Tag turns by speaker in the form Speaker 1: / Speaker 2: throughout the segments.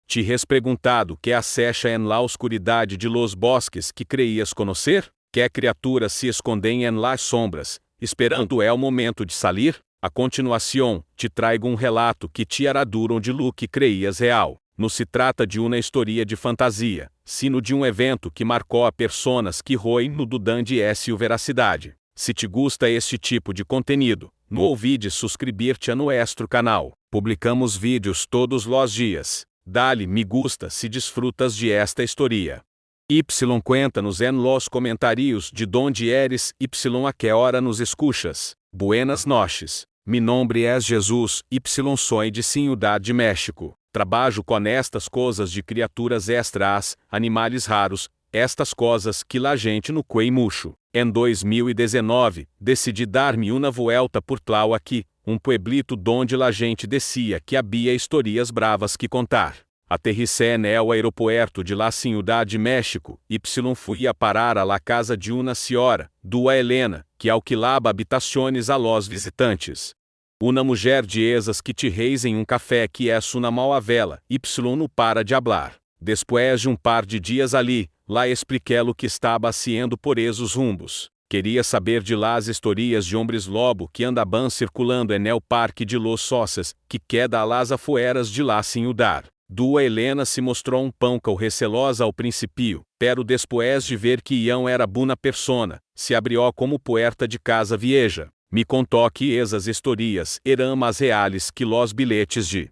Speaker 1: Te res perguntado que acecha en la oscuridade de los bosques que creías conhecer? Que criaturas se escondem en las sombras, esperando o momento de salir? A continuação, te traigo relato que te hará duro de lo que creias real. Não se trata de uma história de fantasia, sino de evento que marcou a personas que roem no dudande o veracidade. Se te gusta este tipo de conteúdo, não olvides suscribir-te a nuestro canal. Publicamos vídeos todos os dias. Dale me gusta se desfrutas de esta história. Y cuenta-nos en los comentários de donde eres y a que hora nos escuchas. Buenas noches. Mi nombre es Jesus y soy de Ciudad de México. Trabalho com estas coisas de criaturas extras, animais raros, estas coisas que la gente no cuei mucho. Em 2019, decidi dar-me uma volta por Tlau aqui, pueblito donde la gente decía que havia historias bravas que contar. Aterricé en el aeropuerto de la Ciudad de México, y fui a parar a la casa de una senhora, Dua Helena, que alquilaba habitaciones a los visitantes. Una mulher de esas que te reis em café que é una malavela, y no para de hablar. Después de par de dias ali, lá expliqué lo que estaba haciendo por esos rumbos. Queria saber de las historias de hombres lobo que andaban circulando en el parque de los Sócias, que queda a las afueras de la ciudad. Dua Helena se mostrou pouco recelosa ao princípio, pero después de ver que Ian era buna persona, se abrió como puerta de casa vieja. Me contou que esas historias eram mais reales que los bilhetes de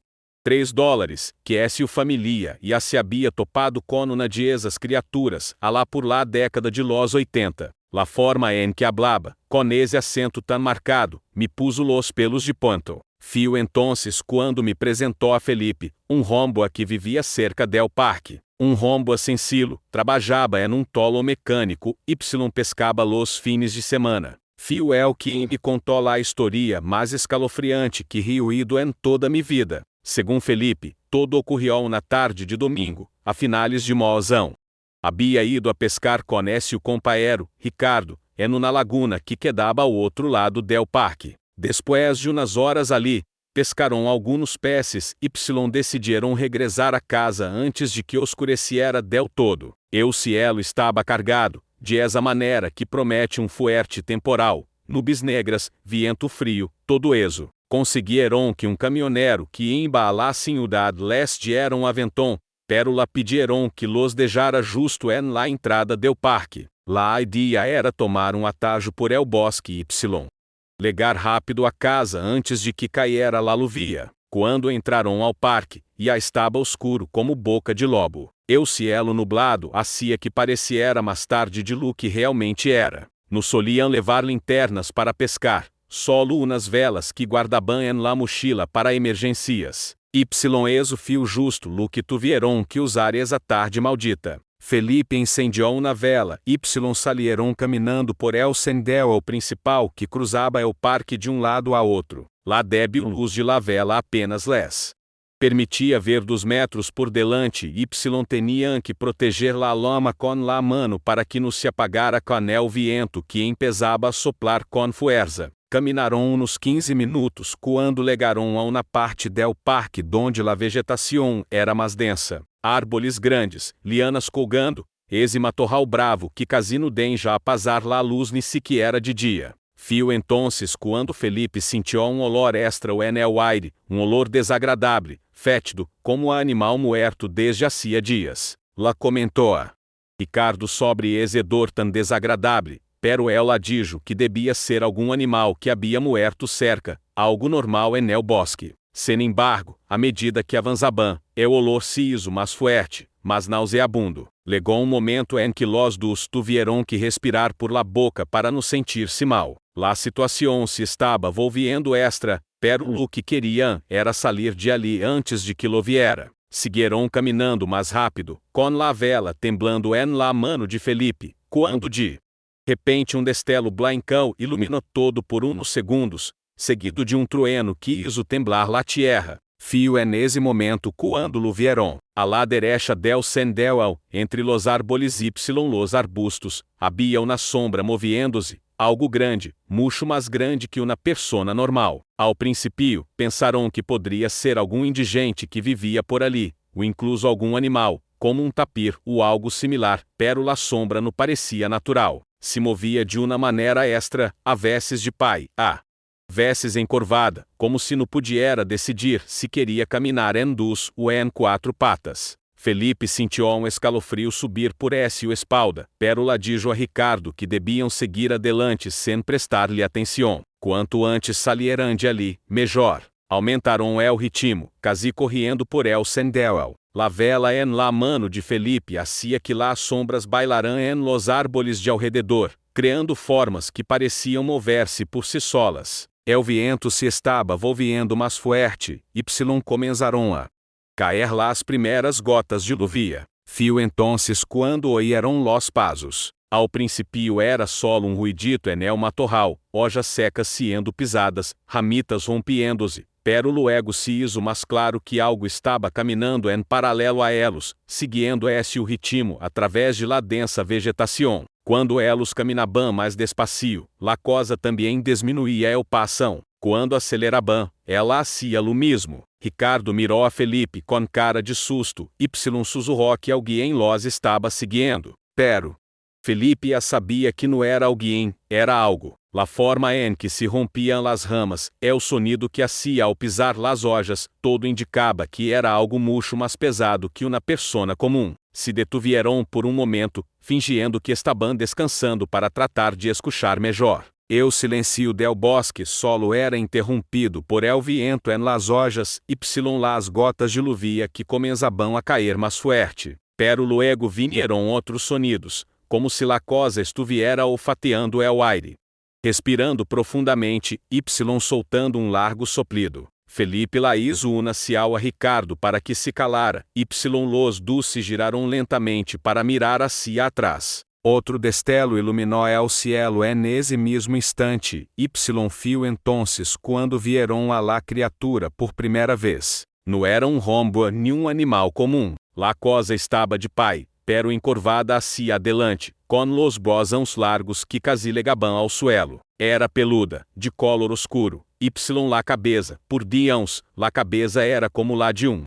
Speaker 1: $3, que o familia e se havia topado com uma de esas criaturas, a lá por lá década de los 80. La forma en que hablaba, con ese acento tan marcado, me puso los pelos de ponto. Fio entonces quando me apresentou a Felipe, rombo que vivia cerca del parque. Rombo sencillo, trabajaba en tolo mecânico, y pescaba los fines de semana. Fio é o que me contou a história mais escalofriante que ido em toda minha vida. Segundo Felipe, todo ocorreu na tarde de domingo, a finales de mozão. Havia ido a pescar com seu companheiro, Ricardo, na laguna que quedava ao outro lado del parque. Después de umas horas ali, pescaram alguns peces y decidiram regressar a casa antes de que oscureciera del todo. O cielo estava cargado, de esa maneira que promete fuerte temporal, nubes negras, viento frio, todo eso. Conseguiram que caminhoneiro que iba a la ciudad leste era aventon, pero la pidieron que los dejara justo en la entrada del parque. La idea era tomar atalho por el bosque y legar rápido a casa antes de que caíra la lluvia. Quando entraram ao parque, já estava escuro como boca de lobo. O cielo nublado hacía que pareciera mais tarde de lo que realmente era. Nos soliam levar linternas para pescar, solo unas velas que guardaban en la mochila para emergências. Eso fio justo lo que tuvieron que usar esa tarde maldita. Felipe incendiou uma vela, salieron caminando por el sendero ao principal que cruzava o parque de lado a outro. La débil luz de la vela apenas les permitia ver 2 metros por delante y tenían que proteger la lama com la mano para que não se apagara com el viento que empezaba a soplar com fuerza. Caminaram uns 15 minutos quando legaram a uma parte del parque donde la vegetação era mais densa. Árboles grandes, lianas colgando, esse matorral bravo que quase não deixa apazar la luz ni sequer de dia. Fio entonces quando Felipe sentiu olor extra en el aire, olor desagradável, fétido, como animal muerto desde hacía dias. La comentou a Ricardo sobre esse hedor tan desagradável, pero ela dijo que devia ser algum animal que havia muerto cerca, algo normal en el bosque. Sem embargo, à medida que avançaban, o olor se hizo mais forte, mas nauseabundo. Legou momento em que los dos tuvieron que respirar por la boca para não sentir-se mal. La situação se estava volviendo extra, pero o que queriam era salir de ali antes de que lo viera. Seguiram caminhando mais rápido, com la vela temblando en la mano de Felipe, quando de repente destello blancão iluminou todo por uns segundos, seguido de trueno que hizo temblar la tierra. Fio nesse momento quando lo vieron. A la derecha del sendero, entre los árboles y los arbustos, havia uma sombra moviendo-se, algo grande, mucho mais grande que uma persona normal. Ao princípio, pensaram que poderia ser algum indigente que vivia por ali, o incluso algum animal, como um tapir ou algo similar, pero la sombra não parecia natural. Se movia de uma maneira extra, a vesses de pai, a vesses encorvada, como se não pudiera decidir se queria caminhar em duas ou em quatro patas. Felipe sentiu um escalofrio subir por sua espalda, pero la dijo a Ricardo que deviam seguir adelante sem prestar-lhe atenção. Quanto antes salieran de ali, melhor. Aumentaram el ritmo, casi correndo por el sendero. La vela en la mano de Felipe hacía que las sombras bailaran en los árboles de alrededor, criando formas que pareciam mover-se por si solas. El viento se estava volviendo mais fuerte, y comenzaron a caer las primeras gotas de lluvia. Fio entonces quando oyeron los pasos. Ao princípio era solo um ruidito en el matorral, hojas secas sendo pisadas, ramitas rompiendo-se, pero luego se hizo mais claro que algo estava caminhando em paralelo a elos, seguindo o ritmo através de la densa vegetação. Quando elos caminaban mais despacio, la cosa também diminuía el passão. Quando aceleraban, ela hacía lo mismo. Ricardo mirou a Felipe com cara de susto, y sussurrou que alguém los estava seguindo. Pero Felipe já sabia que não era alguém, era algo. La forma em que se rompiam las ramas, o sonido que hacía ao pisar las hojas, todo indicava que era algo mucho mais pesado que uma persona comum. Se detuvieron por um momento, fingindo que estaban descansando para tratar de escuchar melhor. O silêncio del bosque solo era interrompido por el viento en las hojas y las gotas de lluvia que comenzaban a cair mais fuerte. Pero luego vinieron outros sonidos, como se la cosa estuviera olfateando el aire. Respirando profundamente, y soltando um largo soplido. Felipe la hizo una señal a Ricardo para que se calara, y los dos se giraron lentamente para mirar hacia atrás. Outro destello iluminou el cielo nesse mesmo instante, y fio entonces quando vieron a la criatura por primeira vez. Não era um rombo nem um animal comum. La cosa estava de pé, pero encorvada hacia adelante, com los bozãos largos que casi legaban ao suelo. Era peluda, de color oscuro, y la cabeça, por diante, la cabeça era como la de um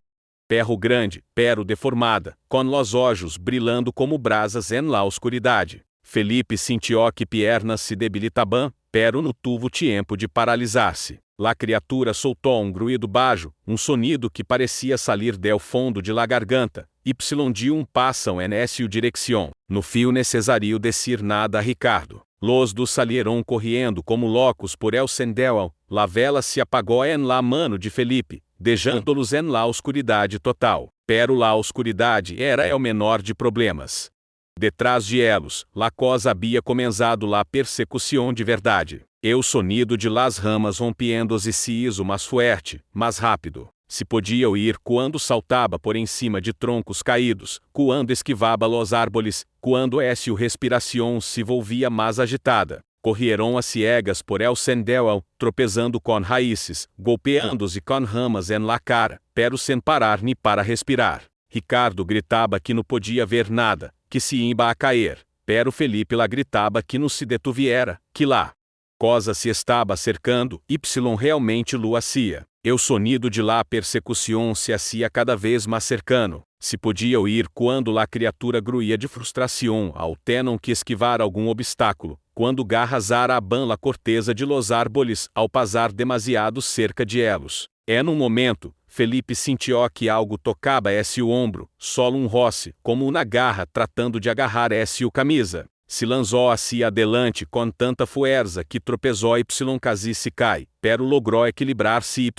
Speaker 1: perro grande, pero deformada, com los olhos brilhando como brasas en la oscuridade. Felipe sentiu que piernas se debilitaban, pero no tuvo tempo de paralisar-se. La criatura soltou um gruído baixo, um sonido que parecia salir del fundo de la garganta, y dio um passo en sua direção. No fio necesario decir nada a Ricardo. Los dos salieron corriendo como loucos por el sendero, la vela se apagou en la mano de Felipe, deixando-los en la oscuridade total. Pero la oscuridade era el menor de problemas. Detrás de elos, la cosa havia começado la persecução de verdade. O sonido de las ramas rompiendo-se se hizo mais fuerte, mais rápido. Se podia oír quando saltava por em cima de troncos caídos, quando esquivava los árboles, quando sua respiração se volvia mais agitada. Corrieron a ciegas por el sendero, tropezando com raízes, golpeando-se com ramas en la cara, pero sem parar ni para respirar. Ricardo gritava que não podia ver nada, que se iba a cair, pero Felipe lá gritava que não se detuviera, que lá cosa se estava acercando, y realmente lo hacía. O sonido de la persecução se hacía cada vez mais cercano. Se podia oír quando la criatura gruía de frustração ao tenon que esquivar algum obstáculo, quando garras araban la corteza de los árboles ao pasar demasiado cerca de elos. Num momento, Felipe sentiu que algo tocava seu ombro, solo um roce, como uma garra tratando de agarrar sua camisa. Se lançou hacia adelante com tanta fuerza que tropezou y casi se cai, pero logrou equilibrar-se y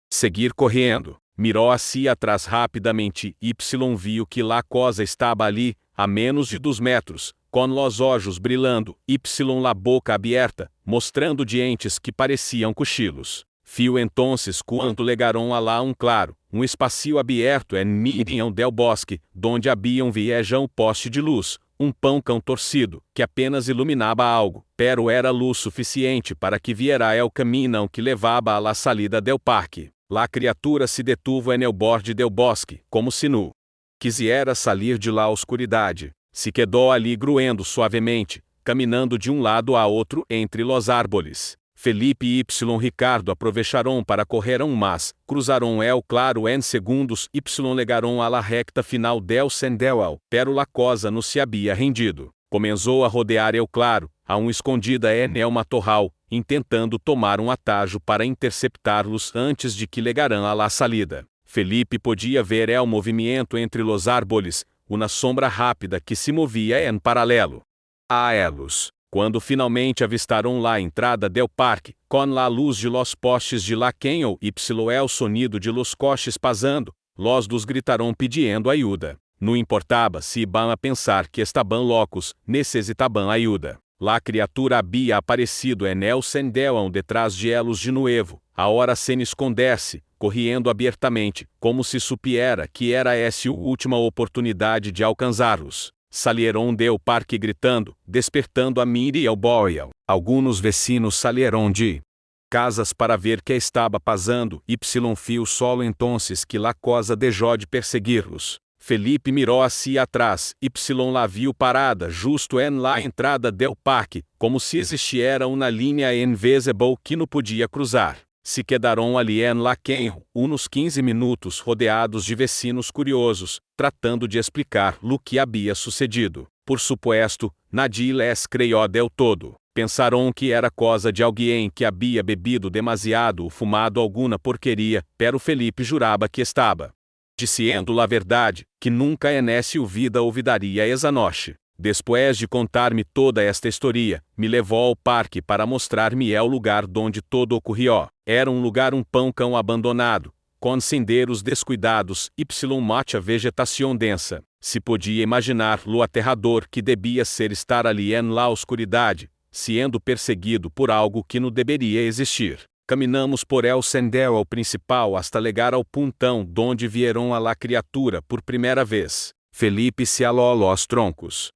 Speaker 1: seguir correndo. Mirou hacia atrás rapidamente y viu que la cosa estava ali, a menos de 2 metros, com los olhos brilhando, y la boca aberta, mostrando dientes que pareciam cochilos. Fio entonces quando legaron a lá claro, espacio aberto en medio del bosque, donde havia vieja poste de luz, pão torcido, que apenas iluminava algo, pero era luz suficiente para que viera el caminho que levava a la salida del parque. La criatura se detuvo en el borde del bosque, como se não quisiera salir de la oscuridade. Se quedou ali gruendo suavemente, caminhando de um lado a outro entre los árboles. Felipe y Ricardo aprovecharam para correr mas, cruzaram el claro en segundos y legaram a la recta final del sendel, pero la cosa não se havia rendido. Começou a rodear el claro, a escondida en el matorral, intentando tomar atalho para interceptá-los antes de que legaram a la salida. Felipe podia ver el movimento entre los árboles, uma sombra rápida que se movia en paralelo a elos. Quando finalmente avistaram la entrada del parque, com la luz de los postes de la canyon y el sonido de los coches pasando, los dos gritaram pedindo ajuda. Não importava se iban a pensar que estaban loucos, necessitaban ajuda. La criatura havia aparecido en el sendel detrás de elos de nuevo, ahora sem esconder-se, correndo abertamente, como se supiera que era essa a última oportunidade de alcançá-los. Salieron del parque gritando, despertando a Miri e ao Boyle. Alguns vecinos salieron de casas para ver que estava pasando y fio solo entonces que la cosa dejó de perseguir-los. Felipe mirou hacia atrás y la viu parada justo en la entrada del parque, como se existiera uma linha invisible que não podia cruzar. Se quedaram ali en la canyon, uns 15 minutos rodeados de vecinos curiosos, tratando de explicar o que havia sucedido. Por supuesto, nadie les creyó del todo. Pensaram que era coisa de alguém que havia bebido demasiado ou fumado alguma porqueria, pero Felipe jurava que estava dizendo a verdade, que nunca en essa vida olvidaria esa noche. Depois de contar-me toda esta história, me levou ao parque para mostrar-me o lugar onde todo ocorreu. Era lugar cão abandonado, com senderos descuidados y mucha vegetação densa. Se podia imaginar lo aterrador que devia ser estar ali en la oscuridade, sendo perseguido por algo que não deveria existir. Caminamos por el sendero principal hasta llegar ao puntão donde vieron a la criatura por primeira vez. Felipe se aló los troncos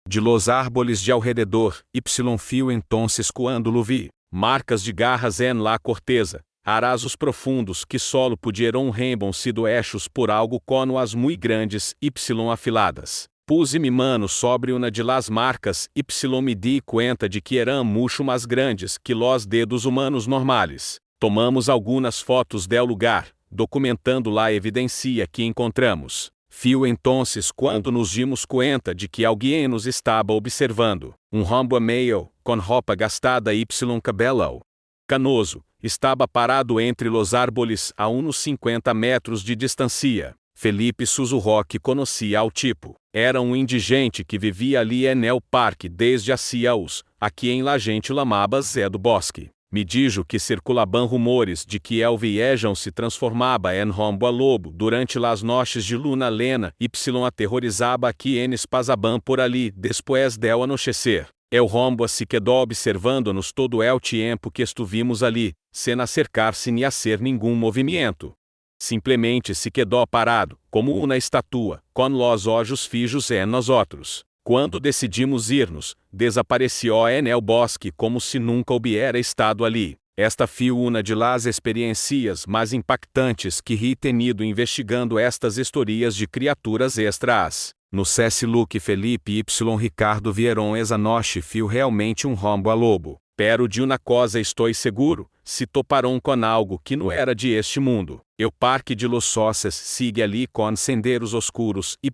Speaker 1: de los árboles de alrededor, y fio entonces cuando lo vi. Marcas de garras en la corteza, arazos profundos que solo pudieron rembam sido hechos por algo com as muy grandes y afiladas. Puse mi mano sobre uma de las marcas y me di cuenta de que eram mucho mais grandes que los dedos humanos normales. Tomamos algumas fotos del lugar, documentando la evidencia que encontramos. Fio entonces quando nos dimos conta de que alguém nos estava observando. Homem meio, com roupa gastada y cabelo canoso, estava parado entre los árboles a uns 50 metros de distância. Felipe sussurrou que conhecia ao tipo. Era indigente que vivia ali en el parque desde hacía anos, a quem la gente lamaba Zé do Bosque. Me dijo que circulaban rumores de que el viejão se transformaba en homem lobo durante las noches de luna lena y aterrorizaba a quienes pasaban por ali después del anochecer. El homem se quedou observando-nos todo el tiempo que estuvimos ali, sem acercar-se nem hacer nenhum movimento. Simplesmente se quedou parado, como uma estatua, com los olhos fijos en nosotros. Quando decidimos irnos, desapareció en el bosque como se nunca hubiera estado ali. Esta foi uma de las experiencias mais impactantes que he tenido investigando estas histórias de criaturas extras. No cesse Luke Felipe y Ricardo vieron esa noche fio realmente homem lobo. Pero de uma coisa estou seguro, se toparam com algo que não era de este mundo. O Parque de los Sócios sigue ali com senderos oscuros y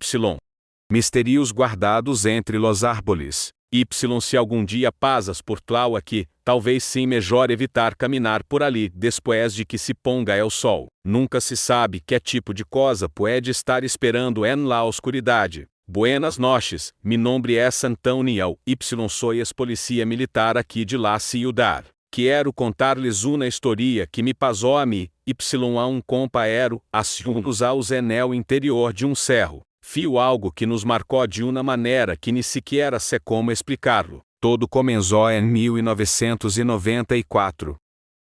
Speaker 1: mistérios guardados entre los árboles. Se algum dia pasas por tlau aqui, talvez sim melhor evitar caminhar por ali depois de que se ponga el sol. Nunca se sabe que tipo de coisa pode estar esperando en la oscuridade. Buenas noches, mi nombre es Antonio y soy ex-policía militar aqui de la ciudad. Quero contar-lhes uma história que me pasou a mim, y a companheiro, haciunos aos en el interior de cerro. Fio algo que nos marcou de uma maneira que nem sequer sei como explicá-lo. Todo começou em 1994.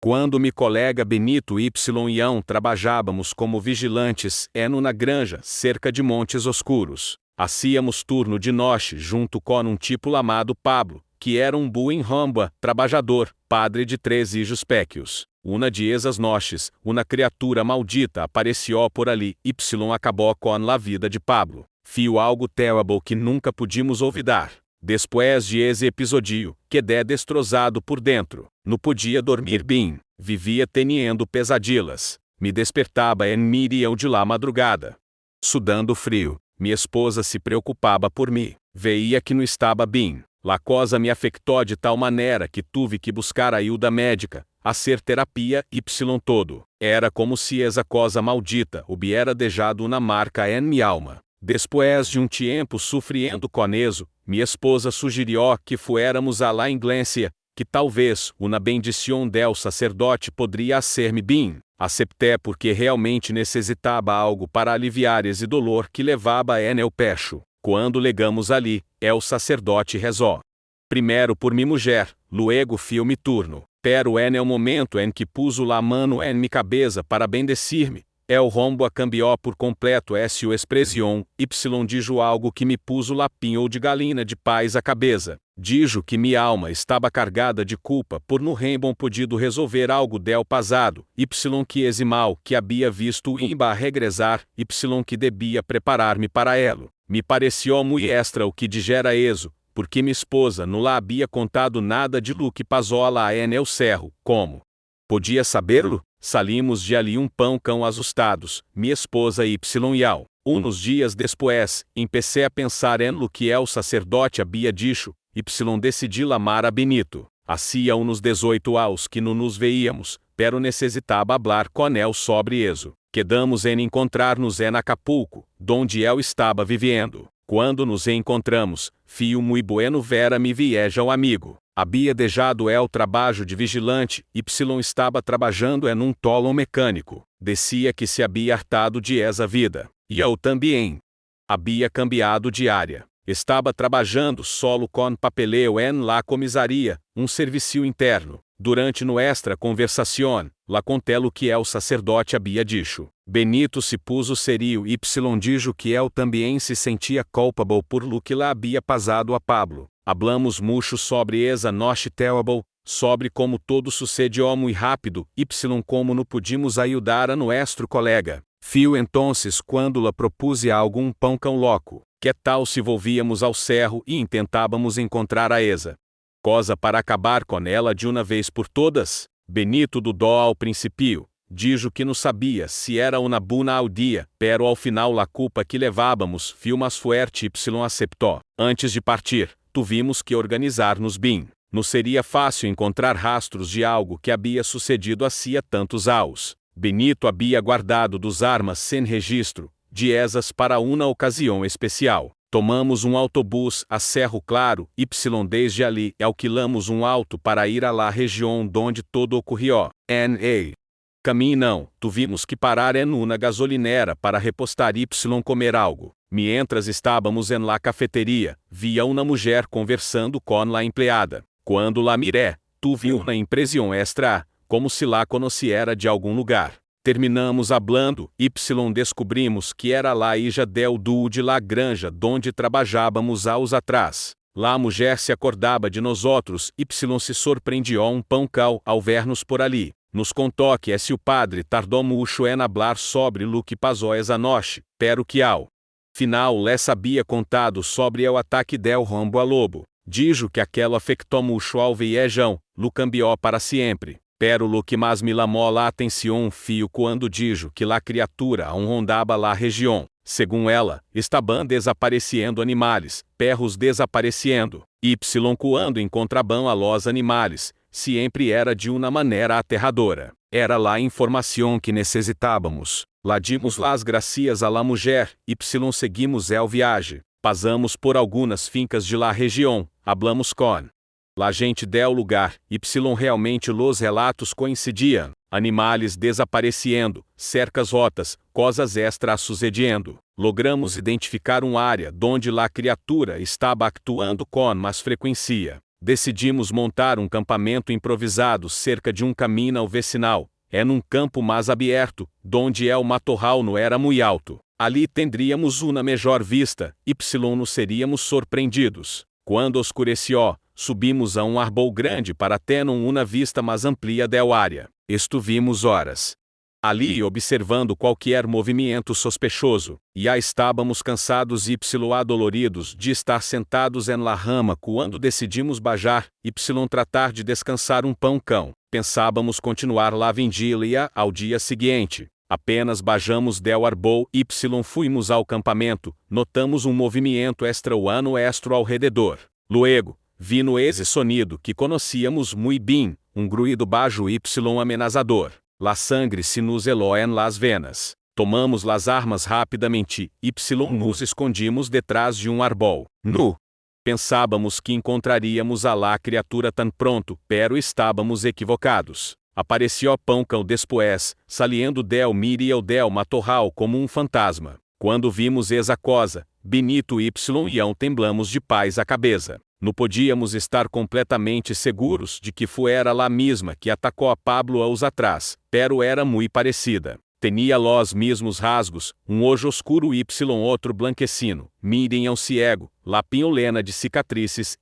Speaker 1: Quando mi colega Benito y eu trabalhávamos como vigilantes en uma granja cerca de Montes Oscuros. Hacíamos turno de noite junto com tipo amado Pablo, que era buen homem, trabalhador, padre de 3 hijos pequeños. Uma de esas noches, uma criatura maldita apareceu por ali y acabou com a vida de Pablo. Fio algo terrible que nunca pudimos olvidar. Depois de esse episódio, quedé destrozado por dentro. Não podia dormir bem. Vivia tendo pesadilhas. Me despertava em miriam de lá madrugada. Sudando frio, minha esposa se preocupava por mim. Veia que não estava bem. La cosa me afectou de tal maneira que tive que buscar ajuda médica, hacer terapia y todo. Era como se essa cosa maldita hubiera dejado uma marca em minha alma. Depois de tempo sofrendo com isso, minha esposa sugeriu que fuéramos a la iglesia, que talvez uma bendição del sacerdote poderia hacer-me bem. Aceptei porque realmente necessitava algo para aliviar esse dolor que levava en el pecho. Quando legamos ali, o sacerdote rezou. Primeiro por mi mulher, luego fio mi turno. Pero en el momento em que puso la mano en mi cabeça para bendecir-me, el rombo a cambiou por completo su expressão, y dijo algo que me puso lapinho de galina de paz a cabeça. Dijo que minha alma estava cargada de culpa por no rembom podido resolver algo del passado, y que esse mal que havia visto imba a regressar, y que debia preparar-me para elo. Me pareció muito extra o que digera eso, porque minha esposa não lá havia contado nada de lo que passou lá en el cerro. Como podia saberlo? Salimos de ali pão cão assustados, minha esposa y ao. Uns dias depois, empecé a pensar en lo que el sacerdote havia dicho, y decidi lamar a Benito. Hacía uns 18 anos que não nos veíamos, pero necessitava hablar com el sobre eso. Quedamos em encontrar-nos en Acapulco, donde el estava vivendo. Quando nos encontramos, fio muy bueno vera me vieja um amigo. Havia deixado el trabalho de vigilante, y estava trabalhando em tolo mecânico. Decía que se havia hartado de essa vida. E eu também. Havia cambiado de área. Estava trabalhando solo com papeleo en la comisaria, serviço interno. Durante nuestra conversación, la conté lo que el sacerdote havia dicho. Benito se puso serio y dijo que él também se sentia culpable por lo que lá havia pasado a Pablo. Hablamos mucho sobre esa noche terrible, sobre como todo sucedió muy rápido, y como no pudimos ayudar a nuestro colega. Fio entonces quando la propuse algo pão cão louco. Que tal se volvíamos ao cerro e tentávamos encontrar a esa cosa para acabar com ela de uma vez por todas? Benito dudou ao princípio. Dijo que não sabia se era uma buna ao dia, pero ao final la culpa que levávamos fio mais fuerte y aceptou. Antes de partir, tuvimos que organizar-nos bem. Não seria fácil encontrar rastros de algo que havia sucedido há tantos anos. Benito havia guardado dos armas sem registro, de esas para uma ocasião especial. Tomamos autobus a Cerro Claro, y desde ali alquilamos auto para ir a la região donde todo ocorrió. N.A. Caminho não, tuvimos que parar en uma gasolinera para repostar y comer algo. Mientras estávamos en la cafeteria, via uma mulher conversando com la empleada. Quando la miré, tuve uma impressão extra, como se la conociera de algum lugar. Terminamos hablando, y descobrimos que era la hija del duo de la granja donde trabalhávamos anos atrás. La mulher se acordava de nosotros y se surpreendió pão cão ao ver-nos por ali. Nos contou que o padre tardou mucho en hablar sobre lo que passou esa noche, pero que ao final les sabia contado sobre o ataque del rombo a lobo. Dijo que aquilo afectou mucho ao viejão, lo cambiou para sempre. Pero lo que mais me lamou la atenção fio quando dijo que la criatura aún rondaba la região. Segundo ela, estaban desaparecendo animais, perros desaparecendo, y quando encontraban a los animais, sempre era de uma maneira aterradora. Era la informação que necessitávamos. Lá dimos las gracias a la mulher, y seguimos el viaje. Passamos por algumas fincas de la região, hablamos com la gente del lugar, y realmente los relatos coincidiam. Animais desaparecendo, cercas rotas, coisas extras sucedendo. Logramos identificar área donde la criatura estava actuando com mais frequência. Decidimos montar campamento improvisado cerca de caminho vecinal, campo mais aberto, donde el matorral não era muito alto. Ali tendríamos uma melhor vista, y nos seríamos surpreendidos. Quando oscureció, subimos a árbol grande para ter uma vista mais amplia del área. Estuvimos horas ali observando qualquer movimento sospechoso, e estávamos cansados e adoloridos de estar sentados em la rama quando decidimos bajar, tratar de descansar um pão-cão. Pensávamos continuar la vigília ao dia seguinte. Apenas bajamos del arbol fuimos ao campamento, notamos um movimento extra-humano ao redor. Luego, vino esse sonido que conhecíamos muito bem, um gruído baixo amenazador. La sangre se nos helou en las venas. Tomamos las armas rapidamente, nos escondimos detrás de um arbol. Pensávamos que encontraríamos a la criatura tão pronto, pero estávamos equivocados. Apareció pão-cão después, saliendo del medio del matorral como um fantasma. Quando vimos essa coisa, Benito e eu temblamos de paz a cabeça. Não podíamos estar completamente seguros de que fuera la mesma que atacou a Pablo anos atrás, pero era muito parecida. Tinha los mesmos rasgos, um olho oscuro outro blanquecino, mirem ao ciego, la pinolena de cicatrizes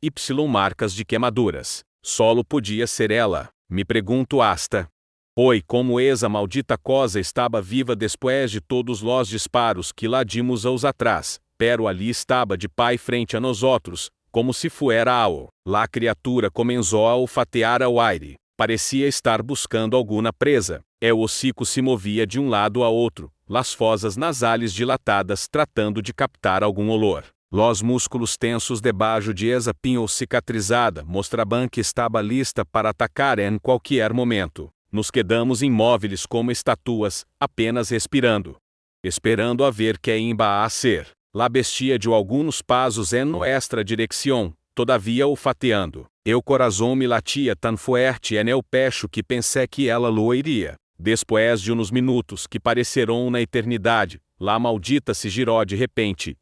Speaker 1: marcas de queimaduras. Solo podia ser ela, me pergunto hasta. Oi, como essa maldita cosa estava viva depois de todos los disparos que lá dimos anos atrás, pero ali estava de pai frente a nós outros, como se fuera algo. La criatura começou a olfatear ao aire. Parecia estar buscando alguma presa. O hocico se movia de um lado a outro, las fosas nasales dilatadas tratando de captar algum olor. Los músculos tensos debaixo de essa pinhol cicatrizada mostraban que estava lista para atacar em qualquer momento. Nos quedamos imóveis como estatuas, apenas respirando. Esperando a ver que iba a ser. La bestia de alguns passos en nuestra direção, todavia olfateando. Eu corazón me latia tão fuerte en el pecho que pensei que ela lo iria. Después de uns minutos que pareceram na eternidade, la maldita se girou de repente,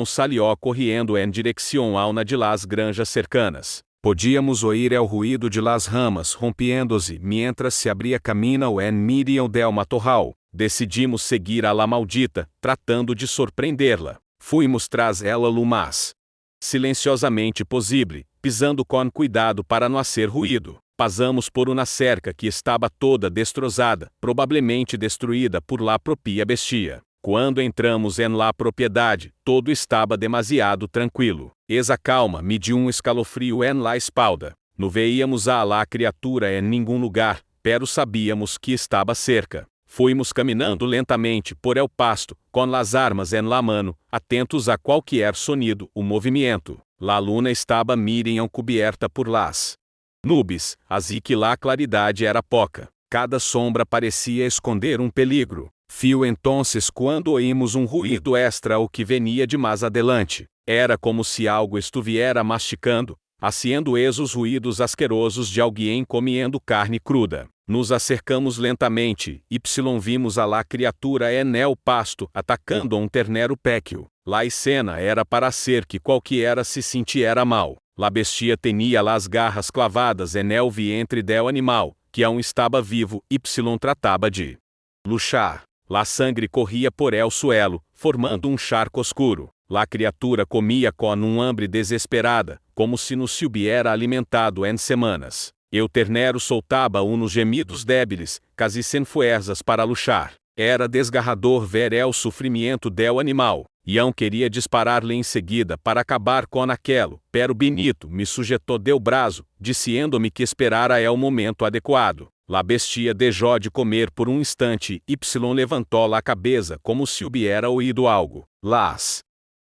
Speaker 1: salió corriendo en direção a una de las granjas cercanas. Podíamos oír el ruído de las ramas rompiendo-se mientras se abria camino en medio del matorral. Decidimos seguir a la maldita, tratando de surpreendê-la. Fuimos tras ela lo mais silenciosamente possível, pisando com cuidado para não hacer ruído. Passamos por uma cerca que estava toda destrozada, provavelmente destruída por la propia bestia. Quando entramos em la propriedade, todo estava demasiado tranquilo. Essa calma me deu escalofrio en la espalda. Não veíamos a la criatura em nenhum lugar, pero sabíamos que estava cerca. Fuimos caminhando lentamente por el pasto, com las armas en la mano, atentos a qualquer sonido ou movimento. La luna estava mirem coberta por las nubes, assim que la claridade era pouca. Cada sombra parecia esconder um peligro. Fio entonces quando oímos um ruído extra o que venia de mais adelante. Era como se algo estuviera masticando, haciendo esos ruídos asquerosos de alguém comendo carne cruda. Nos acercamos lentamente, vimos a la criatura en el pasto atacando um ternero péquio. La escena era para ser que qualquer se sentiera mal. La bestia tinha las garras clavadas en el vientre del animal, que aún estava vivo, tratava de luchar. La sangre corria por el suelo, formando um charco oscuro. La criatura comia com hambre desesperada, como se não se hubiera alimentado em semanas. O ternero soltava uns gemidos débiles, quase sem fuerzas para luchar. Era desgarrador ver el sofrimento del animal. Ião queria disparar-lhe em seguida para acabar com aquilo, pero Benito me sujetou del braço, dizendo-me que esperara el momento adequado. La bestia deixou de comer por um instante, levantou a cabeça como se hubiera oído algo. Las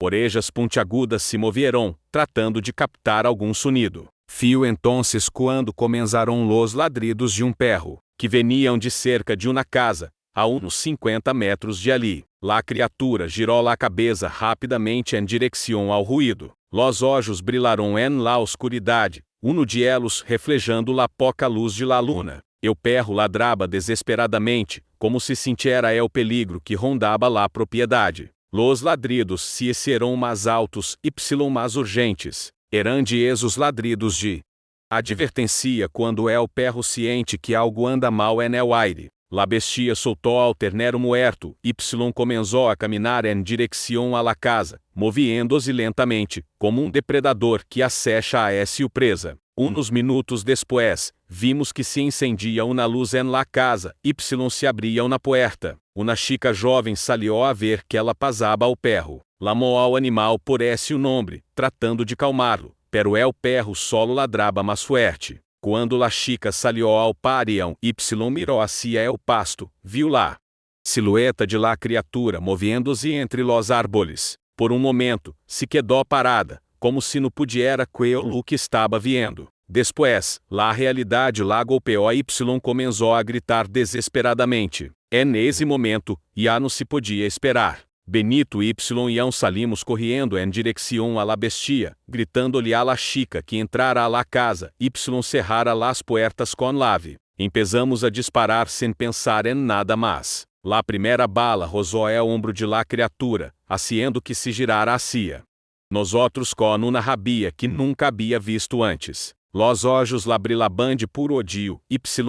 Speaker 1: orejas pontiagudas se movieron, tratando de captar algum sonido. Fio entonces quando comenzaram los ladridos de um perro, que veniam de cerca de uma casa, a uns 50 metros de ali. La criatura girou a cabeça rapidamente em direção ao ruído. Los olhos brilharam en la oscuridade, uno de elos reflejando la poca luz de la luna. O perro ladraba desesperadamente, como se sentiera el peligro que rondava la propriedade. Los ladridos se hicieron mais altos, mais urgentes. Eran de esos ladridos de advertência quando el perro ciente que algo anda mal en el aire. La bestia soltou ao ternero muerto, começou a caminhar em direção a la casa, moviendo-se lentamente, como um depredador que acecha a sua presa. Uns minutos depois, vimos que se incendia uma luz en la casa, se abria una puerta. Uma chica jovem salió a ver que ela pasaba ao perro. Lamou ao animal por esse o nome, tratando de calmá-lo, pero el perro solo ladraba mais fuerte. Quando la chica salió ao parião, mirou hacia el pasto, viu lá silhueta de la criatura movendo-se entre los árboles. Por momento, se quedou parada, como se não pudiera creer o que estava viendo. Depois, la realidade la golpeou e começou a gritar desesperadamente. Nesse momento, já não se podia esperar. Benito e eu salimos correndo em direção a la bestia, gritando-lhe a la chica que entrara a la casa, cerrara las puertas com lave. Empezamos a disparar sem pensar em nada mais. La primeira bala rozou o ombro de la criatura, haciendo que se girara hacia nosotros com uma rabia que nunca havia visto antes. Los ojos la brilaban de puro odio,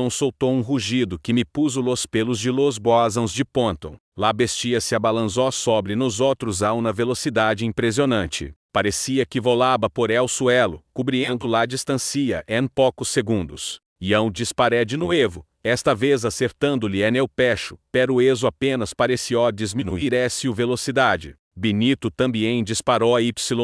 Speaker 1: soltou rugido que me puso los pelos de los bósãos de ponto. La bestia se abalançou sobre nosotros a uma velocidade impressionante. Parecia que volava por el suelo, cobrindo la distancia em poucos segundos. Disparé de novo, esta vez acertando-lhe en el pecho, pero eso apenas pareció diminuir sua velocidade. Benito também disparou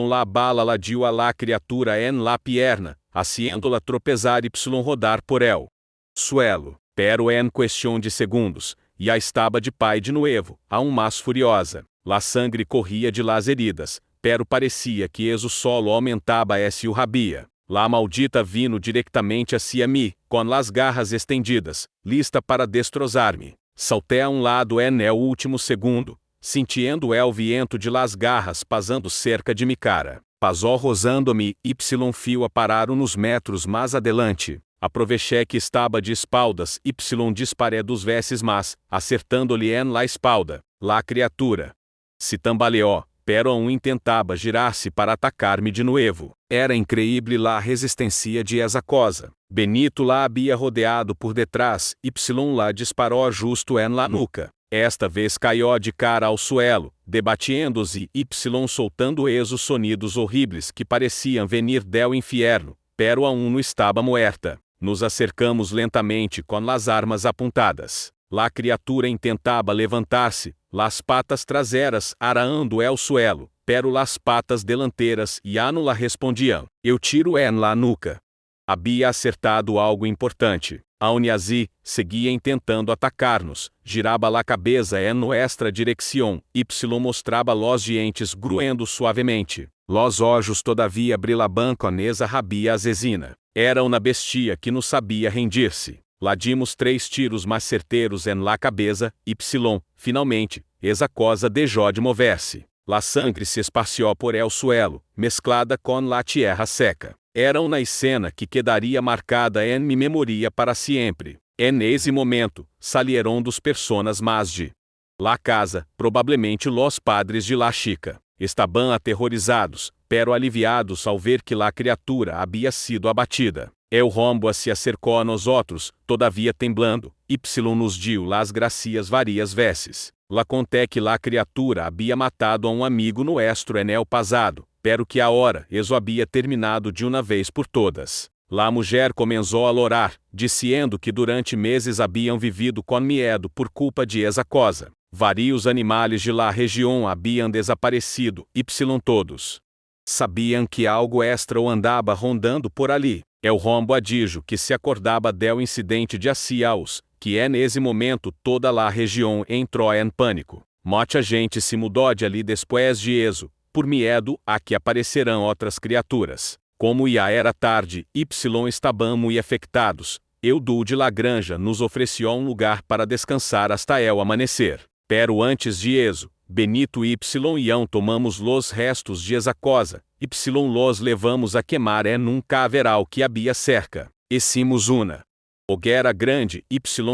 Speaker 1: la bala la dio a la criatura en la pierna, haciendo-la tropezar rodar por el suelo. Pero en questão de segundos, já estava de pé de novo, aún mais furiosa. La sangre corria de las heridas, pero parecia que eso solo aumentava sua rabia. La maldita vino diretamente hacia mim, com las garras estendidas, lista para destrozar-me. Saltei a lado en el último segundo, sentindo el viento de las garras pasando cerca de mi cara. Pasó rozando-me, fio a parar uns metros mais adelante. Aproveché que estava de espaldas, disparé dos veces mais, acertando-lhe en la espalda. La criatura se tambaleou, pero aún intentava girar-se para atacar-me de novo. Era increíble la resistência de esa cosa. Benito la havia rodeado por detrás, la disparou justo en la nuca. Esta vez caiu de cara ao suelo, debatendo-se soltando esos sonidos horríveis que pareciam venir del inferno, pero aún não estava muerta. Nos acercamos lentamente com las armas apontadas. La criatura intentava levantar-se, las patas traseras araando el suelo, pero las patas delanteras já não la respondiam. Eu tiro en la nuca. Havia acertado algo importante. Aún así, seguia tentando atacar-nos, girava la cabeça en nuestra direção, mostrava los dientes gruendo suavemente. Los ojos todavia brilaban com esa rabia asesina. Era uma bestia que não sabia rendir-se. Lá dimos 3 tiros mais certeiros en la cabeça, finalmente, esa cosa deixou de mover-se. La sangre se esparciou por el suelo, mesclada com la tierra seca. Era uma escena que quedaria marcada en mi memoria para sempre. Nesse momento, salieron dos personas más de la casa, provavelmente los padres de la chica. Estaban aterrorizados, pero aliviados ao ver que la criatura havia sido abatida. El rombo se acercou a nosotros, todavia temblando, nos dio las gracias varias veces. La conté que la criatura havia matado a um amigo nuestro en el pasado, pero que agora eso havia terminado de uma vez por todas. La mulher começou a lorar, dizendo que durante meses haviam vivido com miedo por culpa de esa cosa. Vários animais de la região haviam desaparecido, todos sabiam que algo extra o andava rondando por ali. El rombo adijo que se acordava del incidente de Aciaus, que nesse momento toda la região entrou em pânico. Muita gente se mudou de ali depois de eso, por miedo a que aparecerão outras criaturas. Como já era tarde, estavam muito afectados, Eudu de la Granja nos ofereceu um lugar para descansar hasta el amanhecer. Pero antes de eso, Benito e eu tomamos los restos de esa cosa, los levamos a queimar en um caveral que havia cerca. Hicimos una hoguera grande,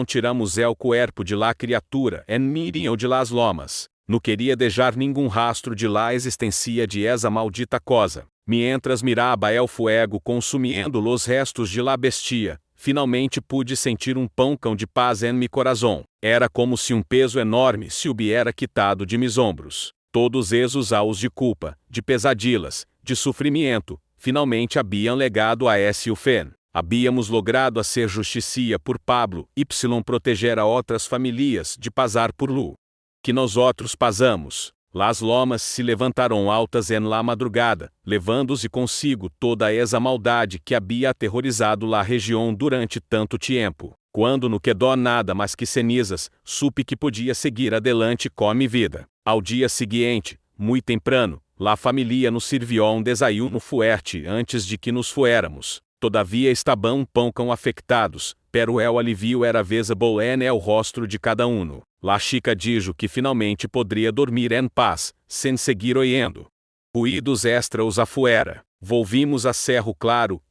Speaker 1: tiramos el cuerpo de la criatura en medio de las lomas. Não queria deixar nenhum rastro de la existência de esa maldita cosa. Mientras miraba el fuego consumindo los restos de la bestia, finalmente pude sentir um pão de paz em mi corazón. Era como se um peso enorme se hubiera quitado de mis ombros. Todos esos aos de culpa, de pesadilas, de sofrimento, finalmente haviam legado a S.U. Fen. Habíamos logrado a ser justicia por Pablo y proteger a outras famílias de pasar por Lu. Que nós outros pasamos. Las lomas se levantaram altas en la madrugada, levando-se consigo toda essa maldade que havia aterrorizado la região durante tanto tempo. Quando não quedou nada mais que cenizas, supe que podia seguir adelante com minha vida. Ao dia seguinte, muito temprano, la família nos serviu desayuno fuerte antes de que nos fuéramos. Todavia estavam um pouco afectados, pero el alivio era visible en el rostro de cada um. La chica dijo que finalmente poderia dormir em paz, sem seguir oyendo ruídos extras afuera. Volvimos a Cerro Claro,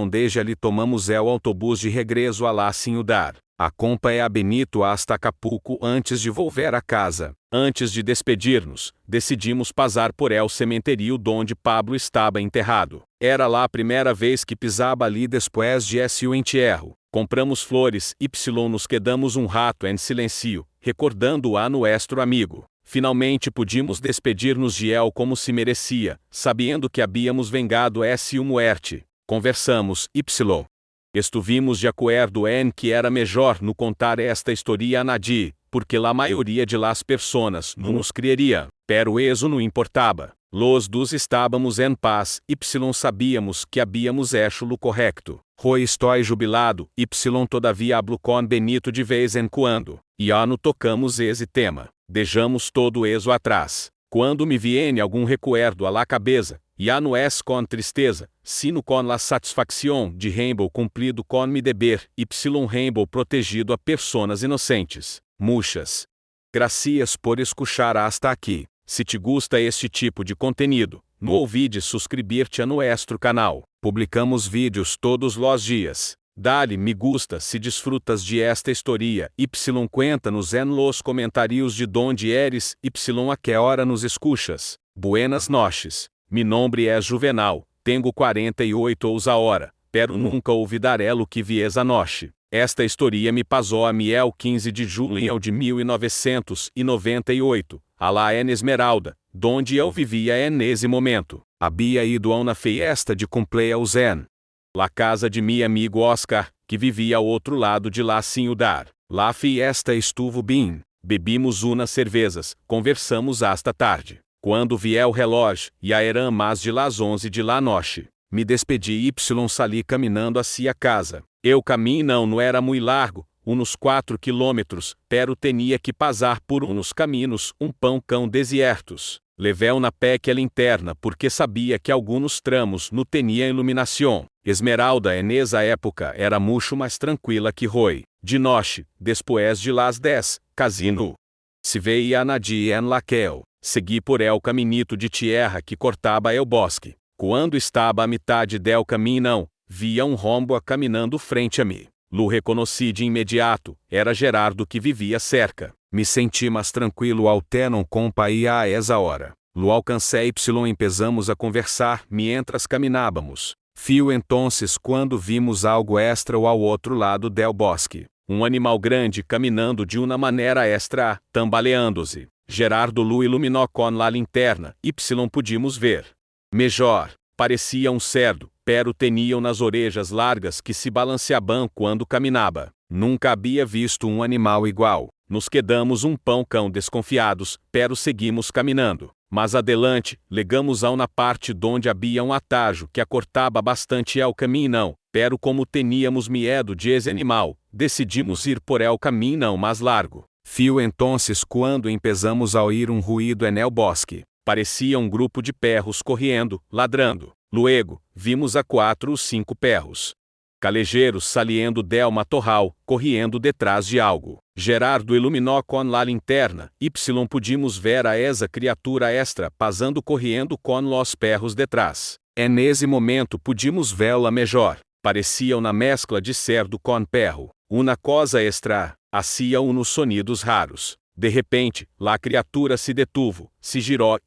Speaker 1: desde ali tomamos el autobús de regresso a la ciudad. Acompanhei a Benito hasta Acapulco antes de volver a casa. Antes de despedir-nos, decidimos passar por el cemitério onde Pablo estava enterrado. Era lá a primeira vez que pisava ali depois de seu entierro. Compramos flores nos quedamos rato em silêncio, recordando a nuestro amigo. Finalmente pudimos despedir-nos de el como se merecia, sabendo que habíamos vengado su muerte. Conversamos, Estuvimos de acordo em que era melhor no contar esta história a nadie, porque la maioria de las personas não nos creeria, pero eso não importava. Los dos estávamos em paz, sabíamos que habíamos hecho lo correcto. Hoy estou jubilado, todavia hablo com Benito de vez em quando. Já no tocamos esse tema. Deixamos todo eso atrás. Quando me viene algum recuerdo a la cabeça, já não es com tristeza, sino com la satisfação de Rainbow cumprido com mi deber, Rainbow protegido a personas inocentes. Muchas gracias por escuchar hasta aqui. Se te gusta este tipo de conteúdo, não olvides suscribir-te a nuestro canal. Publicamos vídeos todos os dias. Dale me gusta se disfrutas de esta historia. Cuenta-nos en los comentários de donde eres. A que hora nos escuchas. Buenas noches. Mi nombre é Juvenal. Tenho 48 anos a hora, pero nunca olvidaré lo que vies a noche. Esta historia me passou a miel 15 de julho de 1998, a la en Esmeralda, donde eu vivia nesse momento. Havia ido a uma fiesta de cumpleaños en la casa de mi amigo Oscar, que vivia ao outro lado de la ciudad. La fiesta estuvo bem. Bebimos unas cervezas, conversamos hasta tarde. Quando vi o relógio, já eram mais de las 11 de la noche. Me despedi salí caminhando hacia casa. El caminho não era muito largo, uns 4 quilômetros, pero tinha que passar por uns caminhos pouco desertos. Levei na pé que a linterna porque sabia que alguns tramos não tinham iluminação. Esmeralda nessa época era muito mais tranquila que hoy. De noite, depois de las 10, casino. Se veia nadie en laquel. Segui por el caminito de tierra que cortava el bosque. Quando estava a metade del caminho, via rombo caminhando frente a mim. Lo reconheci de imediato, era Gerardo que vivia cerca. Me senti mais tranquilo ao ter não companhia a essa hora. Lo alcancei empezamos a conversar, mientras caminávamos. Fio entonces quando vimos algo extra ao outro lado del bosque. Animal grande caminhando de uma maneira extra, tambaleando-se. Gerardo lo iluminou com la linterna, pudimos ver. Melhor, parecia cerdo, pero tinham nas orejas largas que se balanceavam quando caminhava. Nunca havia visto animal igual. Nos quedamos pouco desconfiados, pero seguimos caminhando. Mas adelante, legamos a uma parte donde havia atalho que acortava bastante el caminho, pero como teníamos medo de esse animal, decidimos ir por el caminho mais largo. Fio entonces quando empezamos a oír ruído en el bosque. Parecia grupo de perros correndo, ladrando. Luego, vimos a 4 ou 5 perros calejeiros saliendo del matorral, correndo detrás de algo. Gerardo iluminou com la linterna, pudimos ver a essa criatura extra passando correndo com los perros detrás. Nesse momento pudimos vê-la melhor. Parecia uma mescla de cerdo com perro. Uma coisa extra. Hacía uns sonidos raros. De repente, la criatura se detuvo, se girou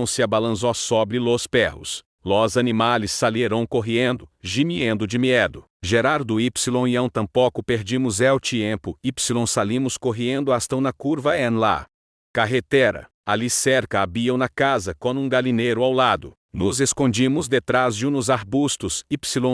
Speaker 1: se abalançou sobre los perros. Los animales salieron correndo, gimiendo de medo. Gerardo e eu tampouco perdimos el tiempo, salimos correndo hasta uma curva en la carretera. Ali cerca havia uma casa com galineiro ao lado. Nos escondimos detrás de uns arbustos,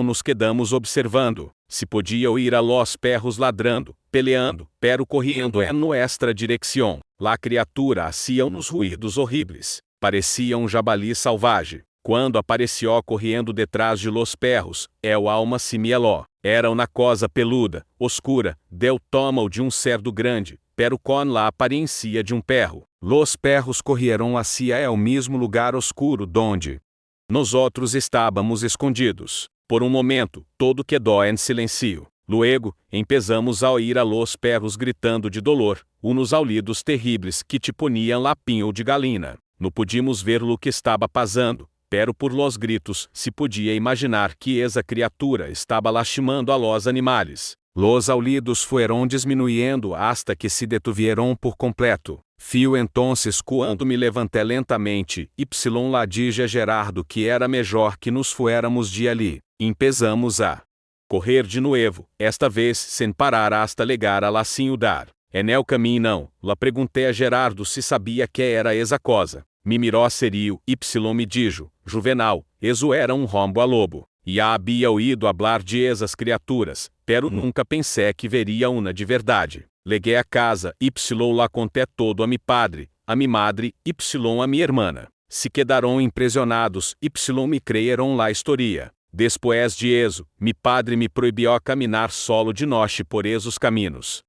Speaker 1: nos quedamos observando. Se podia oír a los perros ladrando, peleando, pero corriendo en nuestra dirección. La criatura hacía uns ruídos horríveis. Parecia jabali salvaje. Quando apareció correndo detrás de los perros, el alma simieló. Era uma coisa peluda, oscura, del tamaño de cerdo grande, pero con la apariencia de perro. Los perros corrieron hacia el mesmo lugar oscuro donde nós outros estávamos escondidos. Por momento, todo quedó em silêncio. Luego, empezamos a oír a los perros gritando de dolor, uns aulidos terríveis que te poniam lapinho de galina. Não podíamos ver o que estava passando, pero por los gritos se podia imaginar que esa criatura estava lastimando a los animales. Los aulidos fueron disminuyendo hasta que se detuvieron por completo. Fio entonces quando me levanté lentamente, la dije a Gerardo que era melhor que nos fuéramos de ali. Empezamos a correr de novo, esta vez sem parar hasta llegar a la ciudad. En el caminho, la perguntei a Gerardo se sabia que era esa cosa. Me miró serio, me dijo, Juvenal, eso era rombo a lobo. E havia oído hablar de esas criaturas, pero nunca pensei que veria uma de verdade. Leguei a casa, la conté todo a mi padre, a mi madre, a mi hermana. Se quedaram impressionados, me creyeron la historia. Después de eso, mi padre me proibió caminar solo de noche por esos caminos.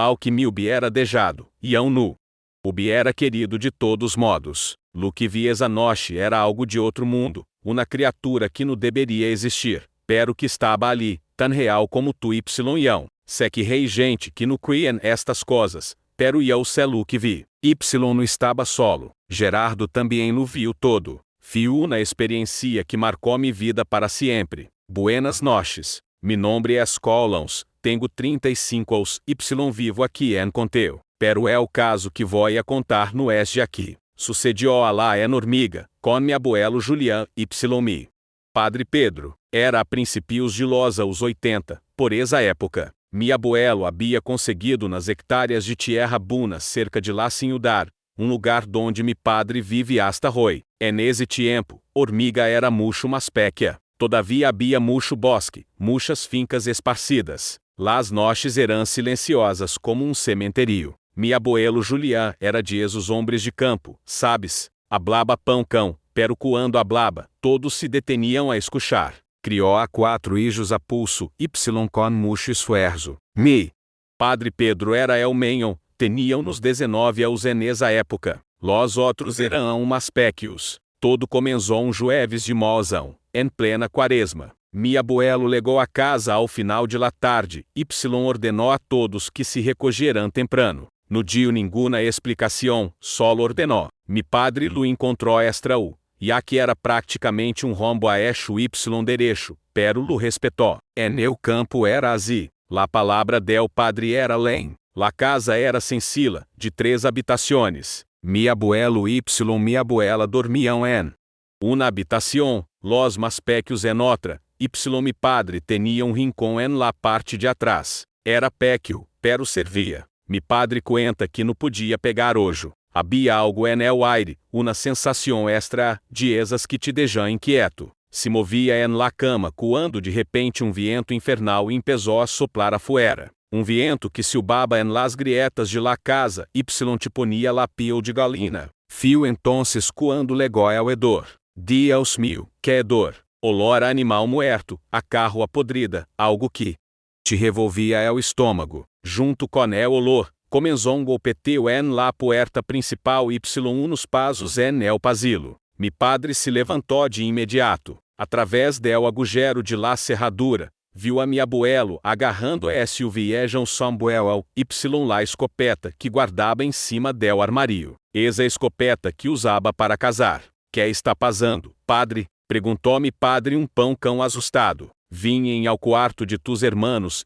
Speaker 1: Ao que me hubiera dejado, e ao nu. Hubiera querido de todos modos. Lo que vi esa noche era algo de outro mundo, uma criatura que não deveria existir, pero que estava ali, tan real como tu eu. Sé que rei gente que não criem estas coisas, pero eu sé lo que vi. Não estava solo, Gerardo também lo viu todo. Fio uma experiência que marcou mi vida para sempre. Buenas noches, mi nombre es Collins, tenho 35 anos, vivo aqui en Conteu, pero é o caso que vou a contar no de aqui. Sucedió a la hormiga, com mi abuelo Julián, mi Padre Pedro, era a princípios de los aos 80, por esa época. Mi abuelo havia conseguido nas hectáreas de tierra bunas cerca de la ciudad, lugar donde mi padre vive hasta hoy. Nesse tempo, hormiga era mucho más pequeña. Todavia havia mucho bosque, muchas fincas esparcidas. Las noches eran silenciosas como cementerio. Mi abuelo Julián era de esos hombres de campo, sabes? Hablaba pão cão, pero quando hablaba, todos se deteniam a escuchar. Criou a 4 hijos a pulso, com mucho esfuerzo. Mi Padre Pedro era el menor, teniam nos 19 aos nessa época. Los outros eram mais pequenos. Todo comenzou jueves de mozão, em plena quaresma. Mi abuelo legou a casa ao final de la tarde, ordenou a todos que se recogieran temprano. No dia nenhuma explicação, solo ordenou. Mi padre lo encontrou extra-u, já que era praticamente rombo a eixo derecho, pero lo respetou. En el campo era así. La palavra del padre era lém. La casa era sencilla, de 3 habitações. Mi abuelo mi abuela dormiam en una habitación, los más pequeños en otra. Mi padre tenía rincón en la parte de atrás. Era pequeno, pero servia. Mi padre cuenta que não podia pegar ojo. Havia algo en el aire, uma sensação extra, de esas que te deixam inquieto. Se movia en la cama quando de repente viento infernal empezou a soplar afuera. Viento que se ubaba en las grietas de la casa, te ponia la piel de galina. Fio entonces quando legó el hedor. Dios mío, que hedor! Olor a animal muerto, a carro podrida, algo que te revolvia el estômago. Junto com el olor, comenzou golpeteo en la puerta principal unos pasos en el pasillo. Mi padre se levantou de imediato. Através del agujero de la cerradura, viu a mi abuelo agarrando Jean Samuel la escopeta que guardava em cima del armário. Esa escopeta que usava para casar. Que está passando, padre? Perguntou-me padre pão cão assustado. Vim ao quarto de tus hermanos,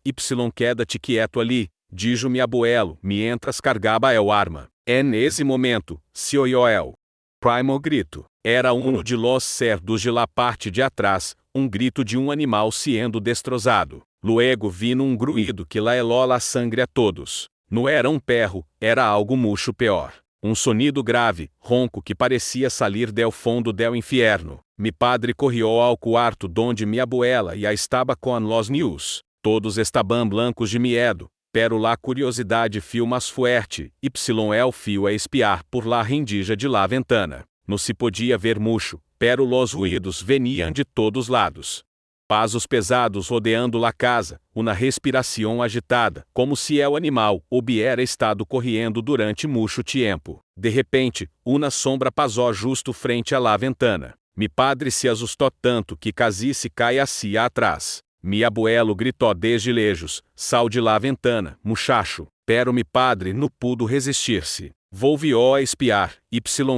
Speaker 1: queda-te quieto ali, dijo mi abuelo, mientras cargaba el arma. Nesse momento, se oyó el primal grito. Era de los cerdos de la parte de atrás, grito de animal sendo destrozado. Luego vino gruído que la heló la sangre a todos. Não era perro, era algo mucho peor. Um sonido grave, ronco que parecia salir del fundo del inferno. Mi padre corrió ao quarto donde minha abuela ya estaba com los niños. Todos estaban blancos de miedo, pero la curiosidade fio mais fuerte, el fio a espiar por la rendija de la ventana. No se podia ver mucho, pero los ruídos veniam de todos lados. Passos pesados rodeando la casa, uma respiração agitada, como se el animal hubiera estado correndo durante mucho tempo. De repente, uma sombra pasó justo frente a la ventana. Mi padre se assustou tanto que casi se cai hacia atrás. Mi abuelo gritou desde lejos, sal de la ventana, muchacho. Pero mi padre não pudo resistir-se. Volvió a espiar,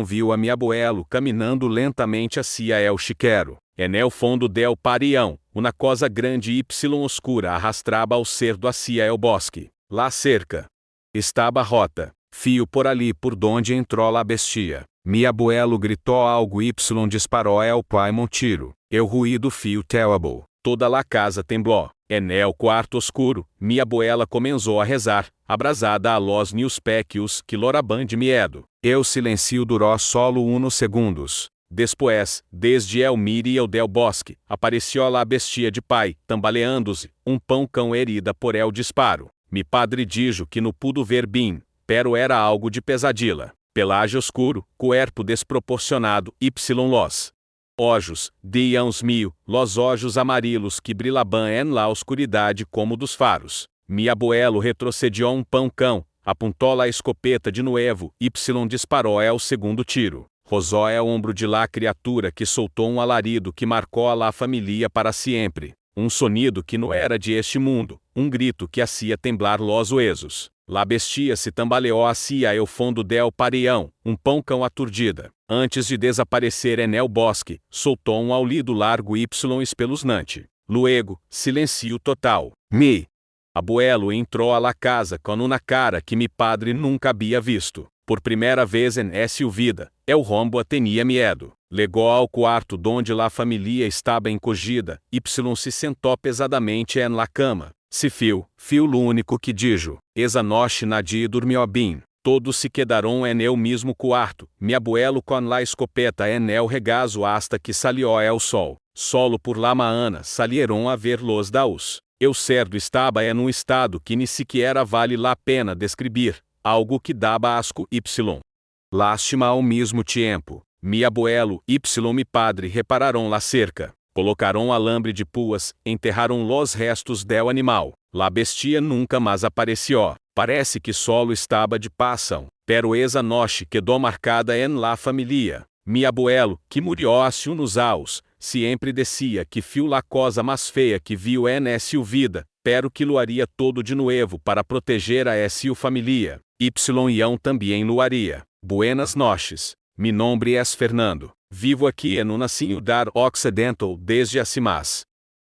Speaker 1: viu a mi abuelo caminhando lentamente hacia el chiquero. En el fundo del parião, uma coisa grande y oscura arrastraba ao cerdo hacia el bosque. La cerca estaba rota. Fio por ali por donde entrou la bestia. Mi abuelo gritou algo y disparou el pai um tiro. El ruído fio terrible. Toda la casa tembló. En el quarto oscuro, mi abuela começou a rezar, abrasada a los niños pequeños que loraban de miedo. El silencio duró solo unos segundos. Después, desde el medio del bosque, apareció la bestia de pai, tambaleando-se, pão-cão herida por el disparo. Mi padre dijo que não pudo ver bem, pero era algo de pesadilla. Pelagem oscuro, cuerpo desproporcionado, los ojos, Dios mío, los ojos amarelos que brilhaban en la oscuridade como dos faros. Mi abuelo retrocedió pão-cão, apontou la escopeta de nuevo, disparou el segundo tiro. Rozó é o ombro de la criatura que soltou um alarido que marcou a la família para sempre. Sonido que não era de este mundo, grito que hacía temblar los huesos. La bestia se tambaleou hacia el fundo del parião, pão-cão aturdida. Antes de desaparecer en el bosque, soltou um aulido largo y espeluznante. Luego, silencio total. Mi abuelo entrou a la casa com uma cara que mi padre nunca havia visto. Por primeira vez en su vida, el rombo tenía miedo. Legou ao quarto donde la família estava encogida, se sentou pesadamente en la cama. Se fio lo único que dijo, esa noche nadie dormiu bem. Todos se quedaron en el mismo quarto, mi abuelo con la escopeta en el regazo hasta que salió el sol. Solo por la mañana salieron a ver los daos. El cerdo estava en estado que ni siquiera vale la pena describir. Algo que dava asco lástima ao mesmo tempo. Mi abuelo mi padre repararam la cerca, colocaram alambre de púas, enterraram los restos del animal. La bestia nunca mais apareció. Parece que solo estava de passão, pero esa noche quedó marcada en la familia. Mi abuelo, que murió hace unos años, sempre decía que fio la cosa más feia que viu en su vida, pero que lo haría todo de nuevo para proteger a su familia. Ião também lo haría. Buenas noches. Mi nombre es Fernando. Vivo aqui en una ciudad occidental desde hace más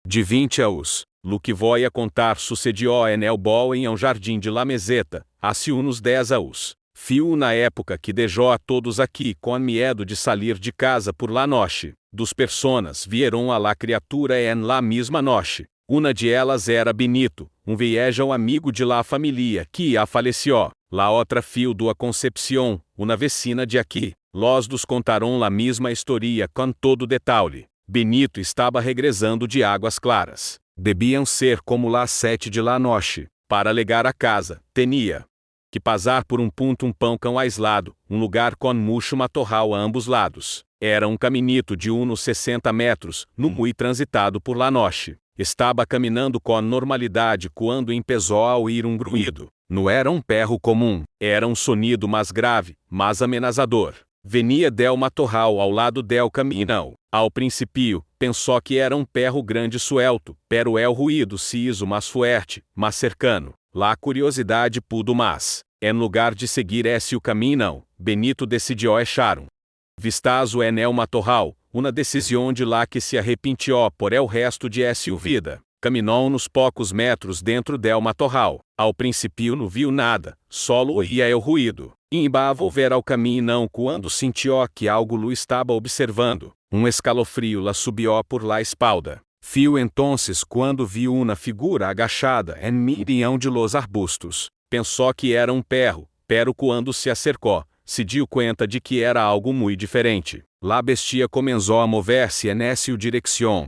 Speaker 1: de 20 anos. Lo que voy a contar sucedió en el bol em jardim de la meseta, hace unos 10 anos. Fio na época que deixou a todos aqui com medo de salir de casa por la noche. Dos personas vieron a la criatura en la misma noche. Una de elas era Benito, viejo amigo de la familia que ya faleció. La outra fio da Concepción, uma vecina de aqui. Los dos contaram la mesma historia com todo detalhe. Benito estava regressando de Águas Claras. Debiam ser como las 7 de la noche. Para legar a casa, tinha que passar por pão-cão aislado, lugar com mucho matorral a ambos lados. Era caminito de uns 60 metros, muito transitado por la noche. Estava caminhando com normalidade quando empezou a ouvir grunhido. Não era perro comum, era sonido mais grave, mais amenazador. Venia del matorral ao lado del caminho. Ao princípio, pensou que era perro grande suelto, pero el ruído se hizo mais fuerte, mais cercano. La curiosidade pudo mais. En lugar de seguir esse caminho, Benito decidiu echar vistazo en el matorral, uma decisão de lá que se arrepintió por el resto de sua vida. Caminhou uns poucos metros dentro del matorral. Ao princípio não viu nada, solo oía el ruído. Iba a volver ao caminho quando sentiu que algo lo estava observando. Escalofrio la subiu por la espalda. Fio entonces quando viu uma figura agachada en medio de los arbustos. Pensou que era perro, pero quando se acercou, se deu conta de que era algo muito diferente. La bestia começou a mover-se en essa direção.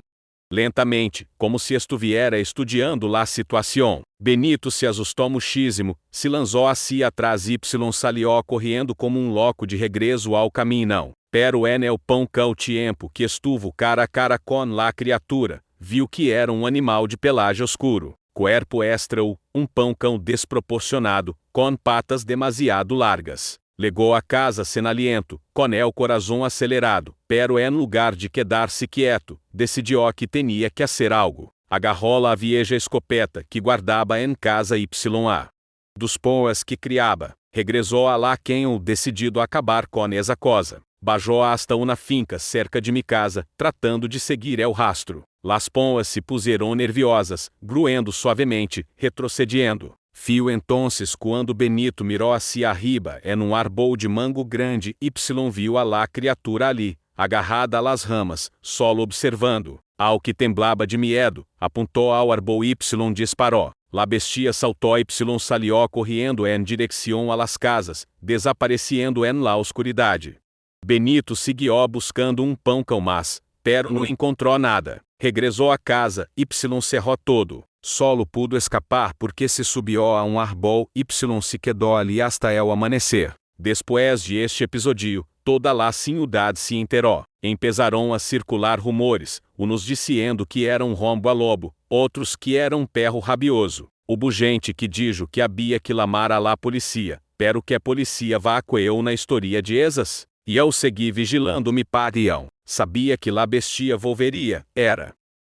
Speaker 1: Lentamente, como se estuviera estudiando la situação. Benito se assustou muchísimo, se lançou assim atrás y salió correndo como um louco de regresso ao caminho. Pero en el pouco tempo que estuvo cara a cara com la criatura, viu que era um animal de pelagem oscuro, cuerpo estranho, pouco desproporcionado, com patas demasiado largas. Legou a casa sem aliento, com el coração acelerado, pero en lugar de quedar-se quieto, decidiu que tinha que hacer algo. Agarrou a vieja escopeta que guardava em casa YA. Dos poas que criava, regressou a lá quem o decidido a acabar com essa coisa. Bajou hasta uma finca cerca de mi casa, tratando de seguir el rastro. Las poas se puseram nerviosas, gruendo suavemente, retrocediendo. Fio entonces quando Benito mirou hacia arriba en um árbol de mango grande y viu a la criatura ali, agarrada a las ramas, solo observando. Ao que temblava de miedo, apontou ao árbol y disparou. La bestia saltou y salió correndo en direção a las casas, desaparecendo en la oscuridade. Benito seguiu buscando pouco mas, pero não encontrou nada. Regressou a casa, y cerrou todo. Solo pudo escapar porque se subiu a um árbol y se quedou ali hasta el amanecer. Depois de este episódio, toda la ciudad se enterou. Empezaram a circular rumores, uns dizendo que era um rombo a lobo, outros que era um perro rabioso. Hubo gente que dijo que havia que lamar a la polícia, pero que a polícia vacuou na história de esas. E eu segui vigilando-me parião. Sabia que la bestia volveria, era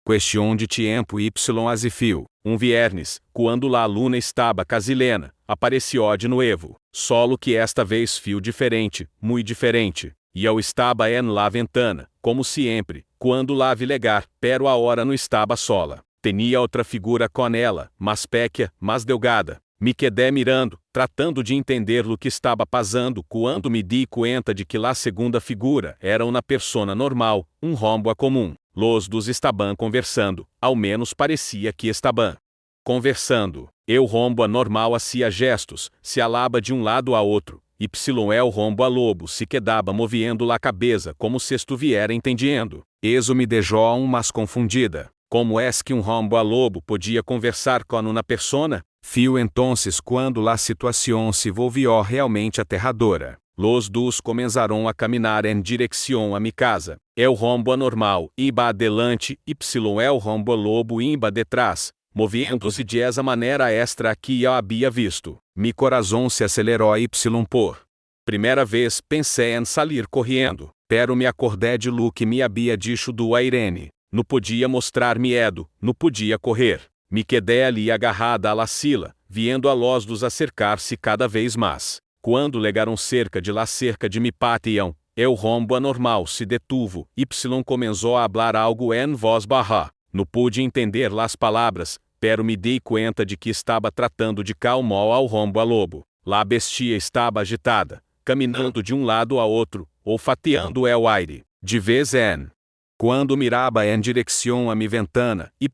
Speaker 1: questão de tempo y azifio. Viernes, quando la luna estava casilena, apareceu de novo. Solo que esta vez fio diferente, muito diferente. E eu estava en la ventana, como sempre, quando la vi legar, pero a hora não estava sola. Tinha outra figura com ela, mais pequena, mais delgada. Me quedé mirando, tratando de entender o que estava passando quando me di conta de que la segunda figura era uma persona normal, rombo a comum. Los dos estaban conversando, ao menos parecia que estaban conversando. Eu rombo a normal hacía gestos, se alaba de um lado a outro, y el rombo a lobo se quedaba moviendo la cabeça como se estuviera entendendo. Eso me deixou mais confundida. Como es que rombo a lobo podia conversar com uma persona? Fio entonces quando la situação se volvió realmente aterradora. Los dos comenzaron a caminar en direção a mi casa. El rombo anormal iba adelante y el rombo lobo iba detrás, moviendo-se de esa maneira extra que eu havia visto. Mi corazón se acelerou y por primeira vez pensei em salir correndo, pero me acordé de lo que me havia dicho do Irene. Não podia mostrar medo, não podia correr. Me quedé ali agarrada a la sila, viendo a los dos acercar-se cada vez mais. Quando legaram cerca de mi patião, el rombo anormal se detuvo, y começou a hablar algo en voz baja. Não pude entender las palavras, pero me dei conta de que estava tratando de calmar ao rombo a lobo. La bestia estava agitada, caminhando de um lado a outro, olfateando el aire. De vez em quando mirava em direção a mi ventana, y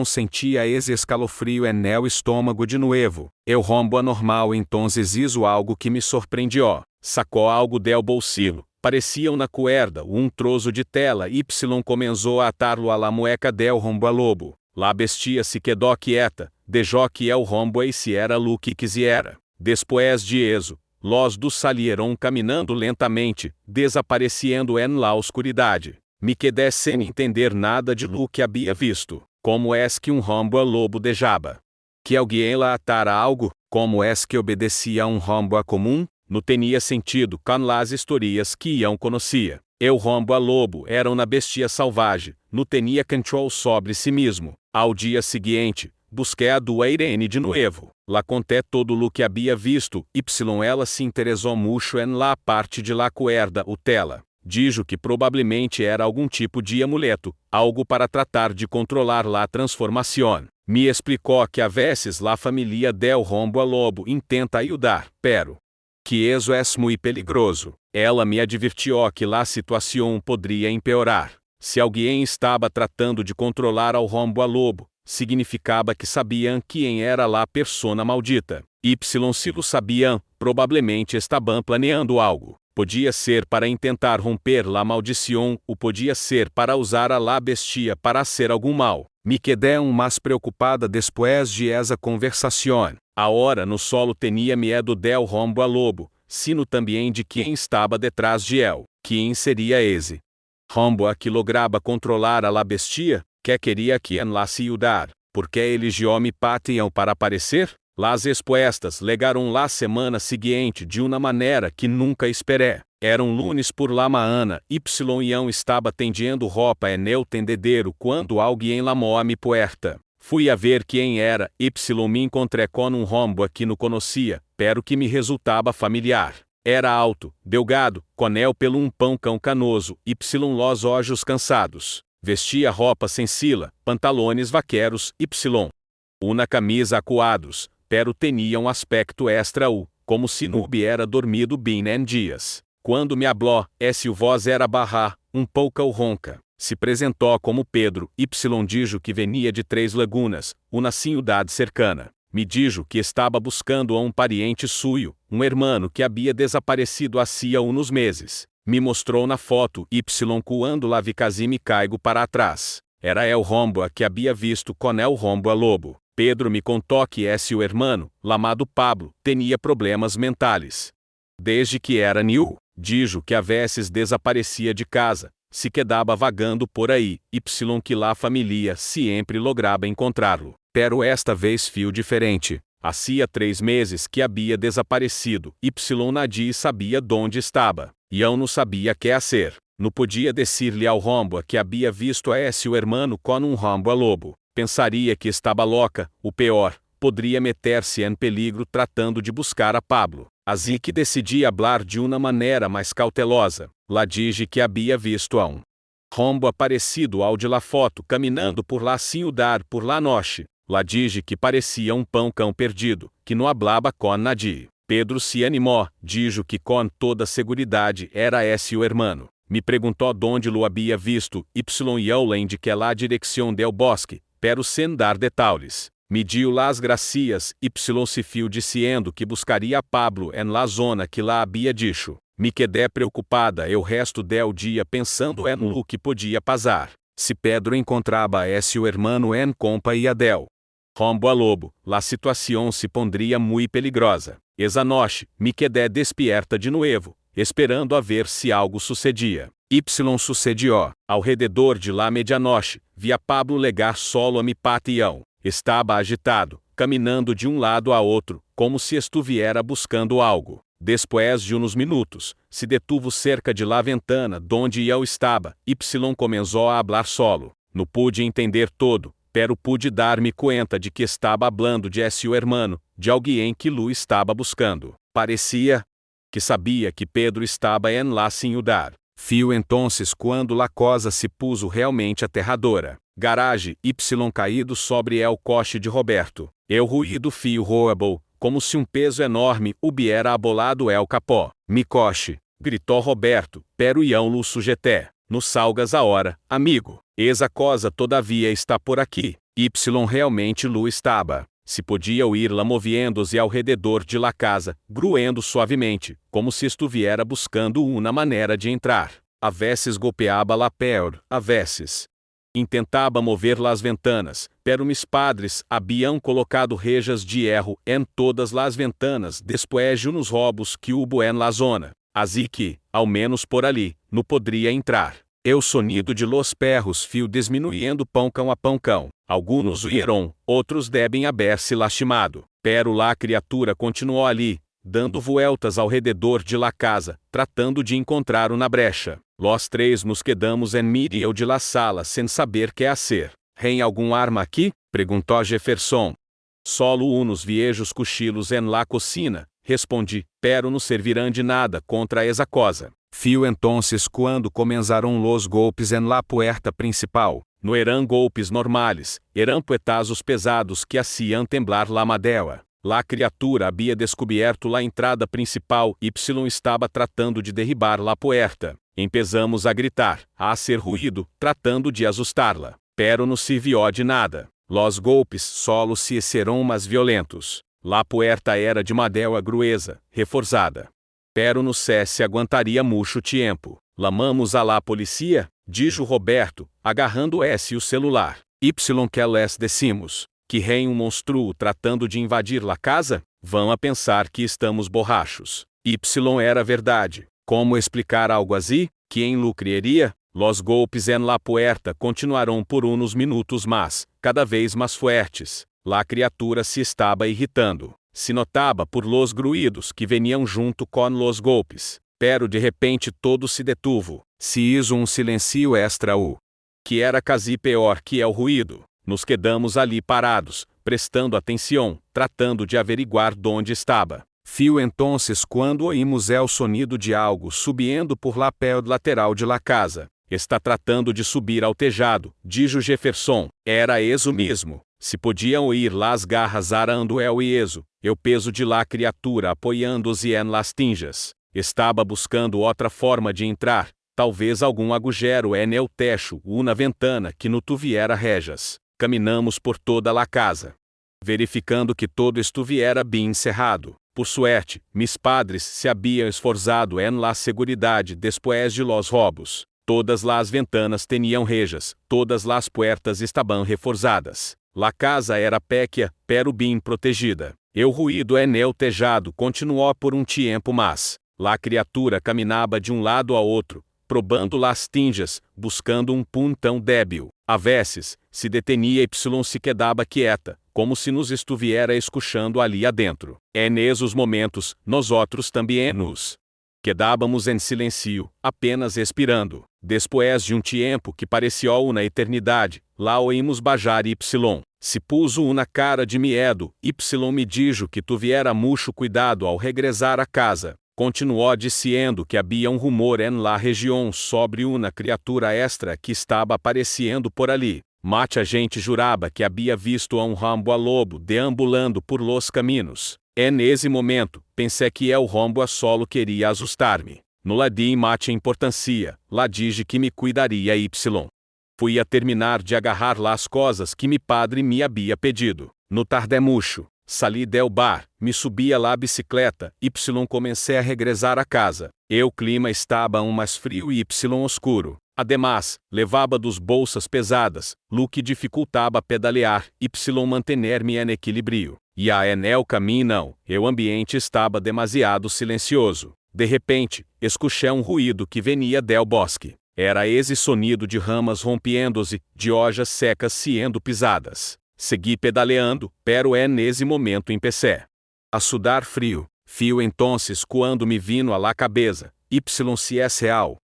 Speaker 1: sentia esse escalofrio en el estômago de novo. El rombo anormal entonces hizo algo que me surpreendió. Sacou algo del bolsillo, parecia uma cuerda troço de tela y começou a atarlo a la mueca del rombo a lobo. La bestia se quedou quieta, deixou que el rombo hiciera lo que quisiera. Después de eso, los dos salieron caminhando lentamente, desaparecendo en la oscuridade. Me quedé sem entender nada de lo que havia visto. Como es que rombo a lobo deixava que alguém lá atara algo? Como es que obedecia a rombo a comum? Não tinha sentido com las histórias que eu conhecia. El rombo a lobo era uma bestia salvaje, não tinha control sobre si mesmo. Ao dia seguinte, busquei a do Irene de novo. La conté todo lo que havia visto, y ela se interessou mucho en la parte de la cuerda o tela. Dijo que provavelmente era algum tipo de amuleto, algo para tratar de controlar la transformação. Me explicou que a veces la familia del rombo a lobo intenta ayudar, pero que eso es muy peligroso. Ela me advertiu que la situação poderia empeorar. Se alguém estava tratando de controlar ao rombo a lobo, significava que sabiam quem era la persona maldita. Y se lo sabiam, Provavelmente estavam planeando algo. Podia ser para intentar romper la maldição, ou podia ser para usar a la bestia para hacer algum mal. Me quedé mais preocupada depois de essa conversação. Agora no solo tinha medo del rombo a lobo, sino também de quem estava detrás de él. Quem seria esse? Rombo a que lograva controlar a la bestia, que queria que en la ciudad, porque eligió me patiam para aparecer? Las expuestas legaram la semana seguinte de uma maneira que nunca esperé. Era lunes por la mañana, ião estava tendendo roupa en el tendedero quando alguém lamou a mi puerta. Fui a ver quem era, me encontré com rombo que não conhecia, pero que me resultava familiar. Era alto, delgado, com el pelo pão canoso, los olhos cansados. Vestia roupa sencilla, pantalones vaqueros, uma camisa a quadros, pero tinha aspecto extra como se não hubiera dormido bem en dias. Quando me habló, su voz era barra, pouco ronca. Se apresentou como Pedro, dijo que venia de 3 Lagunas, uma ciudad cercana. Me dijo que estava buscando a pariente suyo, hermano que havia desaparecido hacía unos meses. Me mostrou na foto quando la vi casi me caigo para atrás. Era el rombo a que havia visto com el rombo a lobo. Pedro me contou que o hermano, lamado Pablo, tinha problemas mentais. Desde que era niño, dijo que a veces desaparecia de casa, se quedava vagando por aí, que la familia sempre lograva encontrá-lo. Pero esta vez fio diferente. Hacía 3 meses que havia desaparecido, nadie sabia onde estava. E eu não sabia que hacer. Não podia decir-lhe ao rombo que havia visto a seu hermano com rombo a lobo. Pensaria que estava louca, o pior, poderia meter-se em peligro tratando de buscar a Pablo. Assim que decidi hablar de uma maneira mais cautelosa. Lá dije que havia visto a rombo aparecido ao de la foto caminhando por la ciudad por la noche. Lá dije que parecia cão perdido, que não hablaba com nadie. Pedro se animou, dijo que com toda seguridade era o hermano. Me perguntou onde lo havia visto, e eu le indiqué la direção del bosque, pero sem dar detalhes. Me dio las gracias, se fiu diciendo que buscaria a Pablo en la zona que lá havia dicho. Me quedé preocupada o resto del dia pensando en lo que podia pasar. Se Pedro encontrava o hermano en companhia del rombo a lobo, la situação se pondria muito peligrosa. Esa noche, me quedé despierta de nuevo, esperando a ver se algo sucedia. Sucedió. Ao redor de la medianoche, vi a Pablo legar solo a mi patião. Estava agitado, caminhando de lado a outro, como se estuviera buscando algo. Después de uns minutos, se detuvo cerca de la ventana donde eu estava, começou a hablar solo. Não pude entender todo, pero pude dar-me conta de que estava hablando de seu hermano, de alguém que Lu estava buscando. Parecia que sabia que Pedro estava en la ciudad. Fio entonces quando la cosa se puso realmente aterradora. Garage, caído sobre el coche de Roberto. El ruído fio roable, como se peso enorme hubiera abolado el capó. Mi coche, gritou Roberto, pero eu lo sujeté. No salgas a hora, amigo. Esa cosa todavia está por aqui. Realmente lo estava. Se podia oír la moviendo-se ao redor de la casa, gruendo suavemente, como se estuviera buscando uma maneira de entrar. A veces golpeaba la peor, a veces intentava mover las ventanas, pero mis padres haviam colocado rejas de hierro en todas las ventanas después de unos roubos que hubo en la zona. Assim que, ao menos por ali, não poderia entrar. O sonido de los perros fio diminuindo pão-cão a pão-cão. Alguns huíram, outros devem haber-se lastimado. Pero la criatura continuou ali, dando vueltas ao redor de la casa, tratando de encontrar uma brecha. Los 3 nos quedamos en medio de la sala sem saber que hacer. Tem algum arma aqui? Perguntou Jefferson. Solo unos viejos cochilos en la cocina, respondi, pero não servirão de nada contra esa cosa. Fio entonces quando começaram los golpes en la puerta principal. No eram golpes normales, eram puetazos pesados que hacían temblar la madera. La criatura havia descoberto la entrada principal y estava tratando de derribar la puerta. Empezamos a gritar, a hacer ruído, tratando de assustar-la. Pero não sirvió de nada. Los golpes solo se serão mais violentos. La puerta era de madeira gruesa, reforçada. Pero no se aguentaria mucho tempo. Lamamos a la policia, dijo Roberto, agarrando o celular. Que les decimos? Que rei monstruo tratando de invadir la casa? Vão a pensar que estamos borrachos. Era verdade. Como explicar algo assim? Que em lucreria? Los golpes en la puerta continuaram por uns minutos mas, cada vez mais fuertes. La criatura se estava irritando. Se notava por los gruidos que veniam junto com los golpes. Pero de repente todo se detuvo. Se hizo silencio extra que era quase pior que o ruído. Nos quedamos ali parados, prestando atenção, tratando de averiguar donde estava. Entonces quando oímos el sonido de algo subindo por la lateral de la casa. Está tratando de subir ao tejado, dijo Jefferson. Era eso mesmo. Se podiam oír las garras arando el ieso, eu peso de la criatura apoiando-se en las tinjas. Estava buscando outra forma de entrar, talvez algum agujero en el techo ou na ventana que no tuviera rejas. Caminamos por toda la casa, verificando que todo estuviera bem cerrado. Por suerte, mis padres se haviam esforzado en la seguridade después de los robos. Todas las ventanas tinham rejas, todas las puertas estavam reforzadas. La casa era pequena, pero bem protegida. O ruído en el tejado continuou por tempo mas, la criatura caminhava de lado a outro, probando las tinjas, buscando puntão débil. A vezes, se detenia y se quedava quieta, como se nos estuviera escuchando ali adentro. Nesos momentos, nós outros também nos quedávamos em silêncio, apenas expirando. Depois de tempo que parecia uma eternidade, lá oímos bajar y. Se puso uma cara de miedo, y me dijo que tuviera mucho cuidado ao regressar a casa. Continuou dizendo que havia rumor en la região sobre uma criatura extra que estava aparecendo por ali. A gente jurava que havia visto Rambo a lobo deambulando por los caminhos. Nesse momento, pensei que el Rambo a solo queria assustar-me. No la di mate importância, la dije que me cuidaria y. Fui a terminar de agarrar las coisas que mi padre me havia pedido. No tardemucho, salí del bar, me subi a la bicicleta, y comecei a regressar a casa. O clima estava mais frio e oscuro. Además, levava dos bolsas pesadas, lo que dificultava pedalear, y manter-me em equilíbrio. E en el caminho, o ambiente estava demasiado silencioso. De repente, escutei ruído que venia del bosque. Era esse sonido de ramas rompendo-se, de hojas secas sendo pisadas. Segui pedaleando, pero nesse momento empecé a sudar frio. Entonces quando me vino a la cabeça, se es real,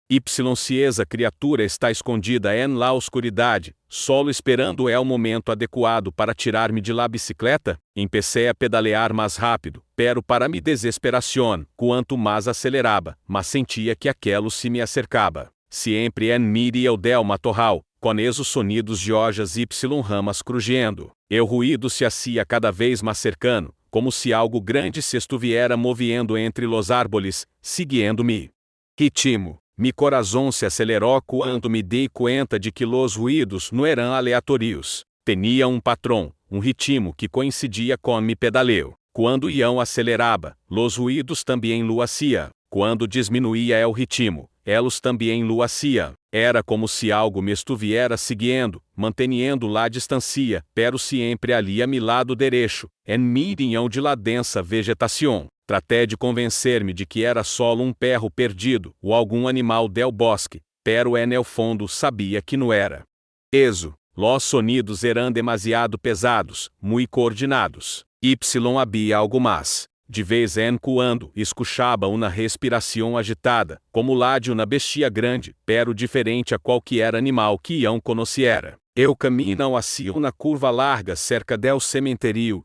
Speaker 1: se esa criatura está escondida en la oscuridade, solo esperando o momento adequado para tirar-me de la bicicleta, empecé a pedalear mais rápido, pero para mi desesperación, quanto mais acelerava, mas sentia que aquilo se me acercava. Sempre en medio del matorral, com esos sonidos de hojas y ramas crujiendo. O ruído se hacía cada vez mais cercano, como se algo grande se estuviera moviendo entre los árboles, siguiendo-me. Ritmo. Mi corazón se acelerou quando me dei conta de que los ruídos não eram aleatórios. Tenia patrão, ritmo que coincidia com mi pedaleo. Quando iam acelerava, los ruídos também lo hacía. Quando diminuía o ritmo, elos também lo hacían. Era como se algo me estuviera seguindo, manteniendo la distancia, pero sempre ali a mi lado derecho, en medio de la densa vegetação. Tratei de convencer-me de que era solo perro perdido ou algum animal del bosque, pero en el fondo sabia que não era. Los sonidos eram demasiado pesados, muito coordenados. Havia algo mais. De vez em quando, escuchava uma respiração agitada, como la de uma bestia grande, pero diferente a qualquer animal que iam conheciera. Eu caminho hacia uma curva larga cerca del cemitério,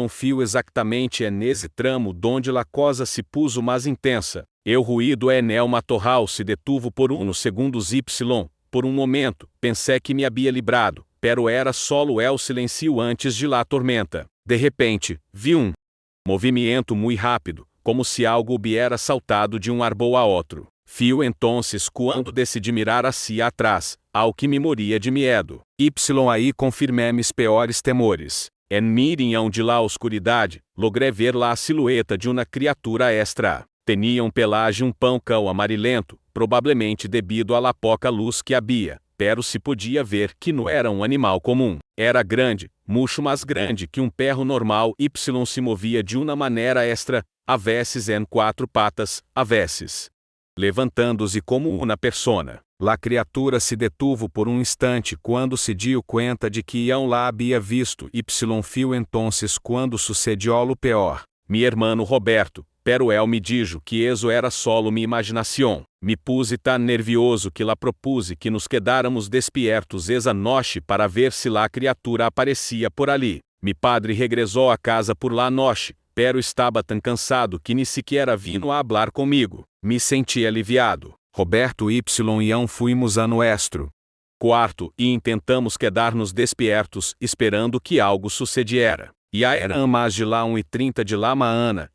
Speaker 1: fio exatamente nesse tramo donde la cosa se puso mais intensa. O ruído en el matorral se detuvo por uns segundos por momento, pensei que me havia librado, pero era solo el silencio antes de la tormenta. De repente, vi movimento muito rápido, como se algo hubiera saltado de árbol a outro. Entonces quando decidi mirar hacia atrás, ao que me moria de medo. Aí confirmei mis piores temores. En miriam de la oscuridade, logré ver lá a silhueta de uma criatura extra. Tinha um pelagem um pão amarelento, provavelmente devido à la pouca luz que havia, pero se podia ver que não era um animal comum. Era grande, mucho mais grande que um perro normal y se movia de uma maneira extra, a veces en 4 patas, a veces levantando-se como uma persona. La criatura se detuvo por um instante quando se dio cuenta de que eu lá havia visto y fio entonces quando sucedió lo peor. Mi hermano Roberto, pero él me dijo que eso era solo mi imaginación. Me puse tan nervioso que la propuse que nos quedáramos despiertos esa noche para ver se la criatura aparecia por ali. Mi padre regressou a casa por la noche, pero estava tão cansado que ni sequer vino a hablar comigo. Me senti aliviado. Roberto y eu fuimos a nuestro quarto e intentamos quedar-nos despiertos, esperando que algo sucediera. E a eram mais de lá 1:30 de la mañana,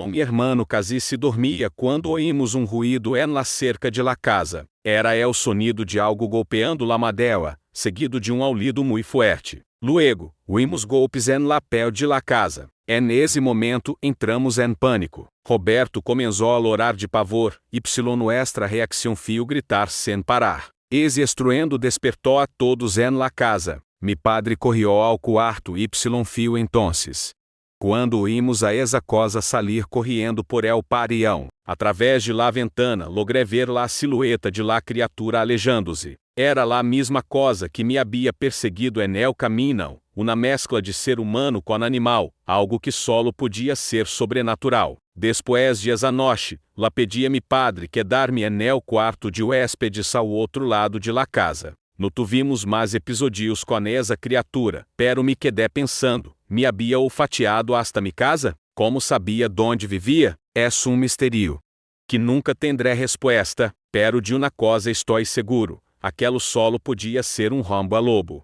Speaker 1: mi hermano casi se dormia quando oímos um ruído en la cerca de la casa. Era o sonido de algo golpeando la madera, seguido de um aulido muito forte. Luego, oímos golpes en la pel de la casa. Nesse momento entramos em pânico. Roberto começou a lorar de pavor, y nuestra reacção fio gritar sem parar. Esse estruendo despertou a todos en la casa. Mi padre corrió ao quarto y fio entonces. Quando oímos a esa cosa salir correndo por el parião, através de la ventana logré ver la silhueta de la criatura alejando-se. Era lá a mesma cosa que me havia perseguido en el camino, uma mescla de ser humano com animal, algo que solo podia ser sobrenatural. Después de esa noche, la pedi a mi padre quedar-me en el quarto de huéspedes ao outro lado de la casa. No tuvimos mais episódios com essa criatura, pero me quedé pensando, me havia olfateado hasta mi casa? Como sabia donde vivia? Es um misterio que nunca tendré resposta, pero de uma coisa estou seguro, aquele solo podia ser um rombo a lobo.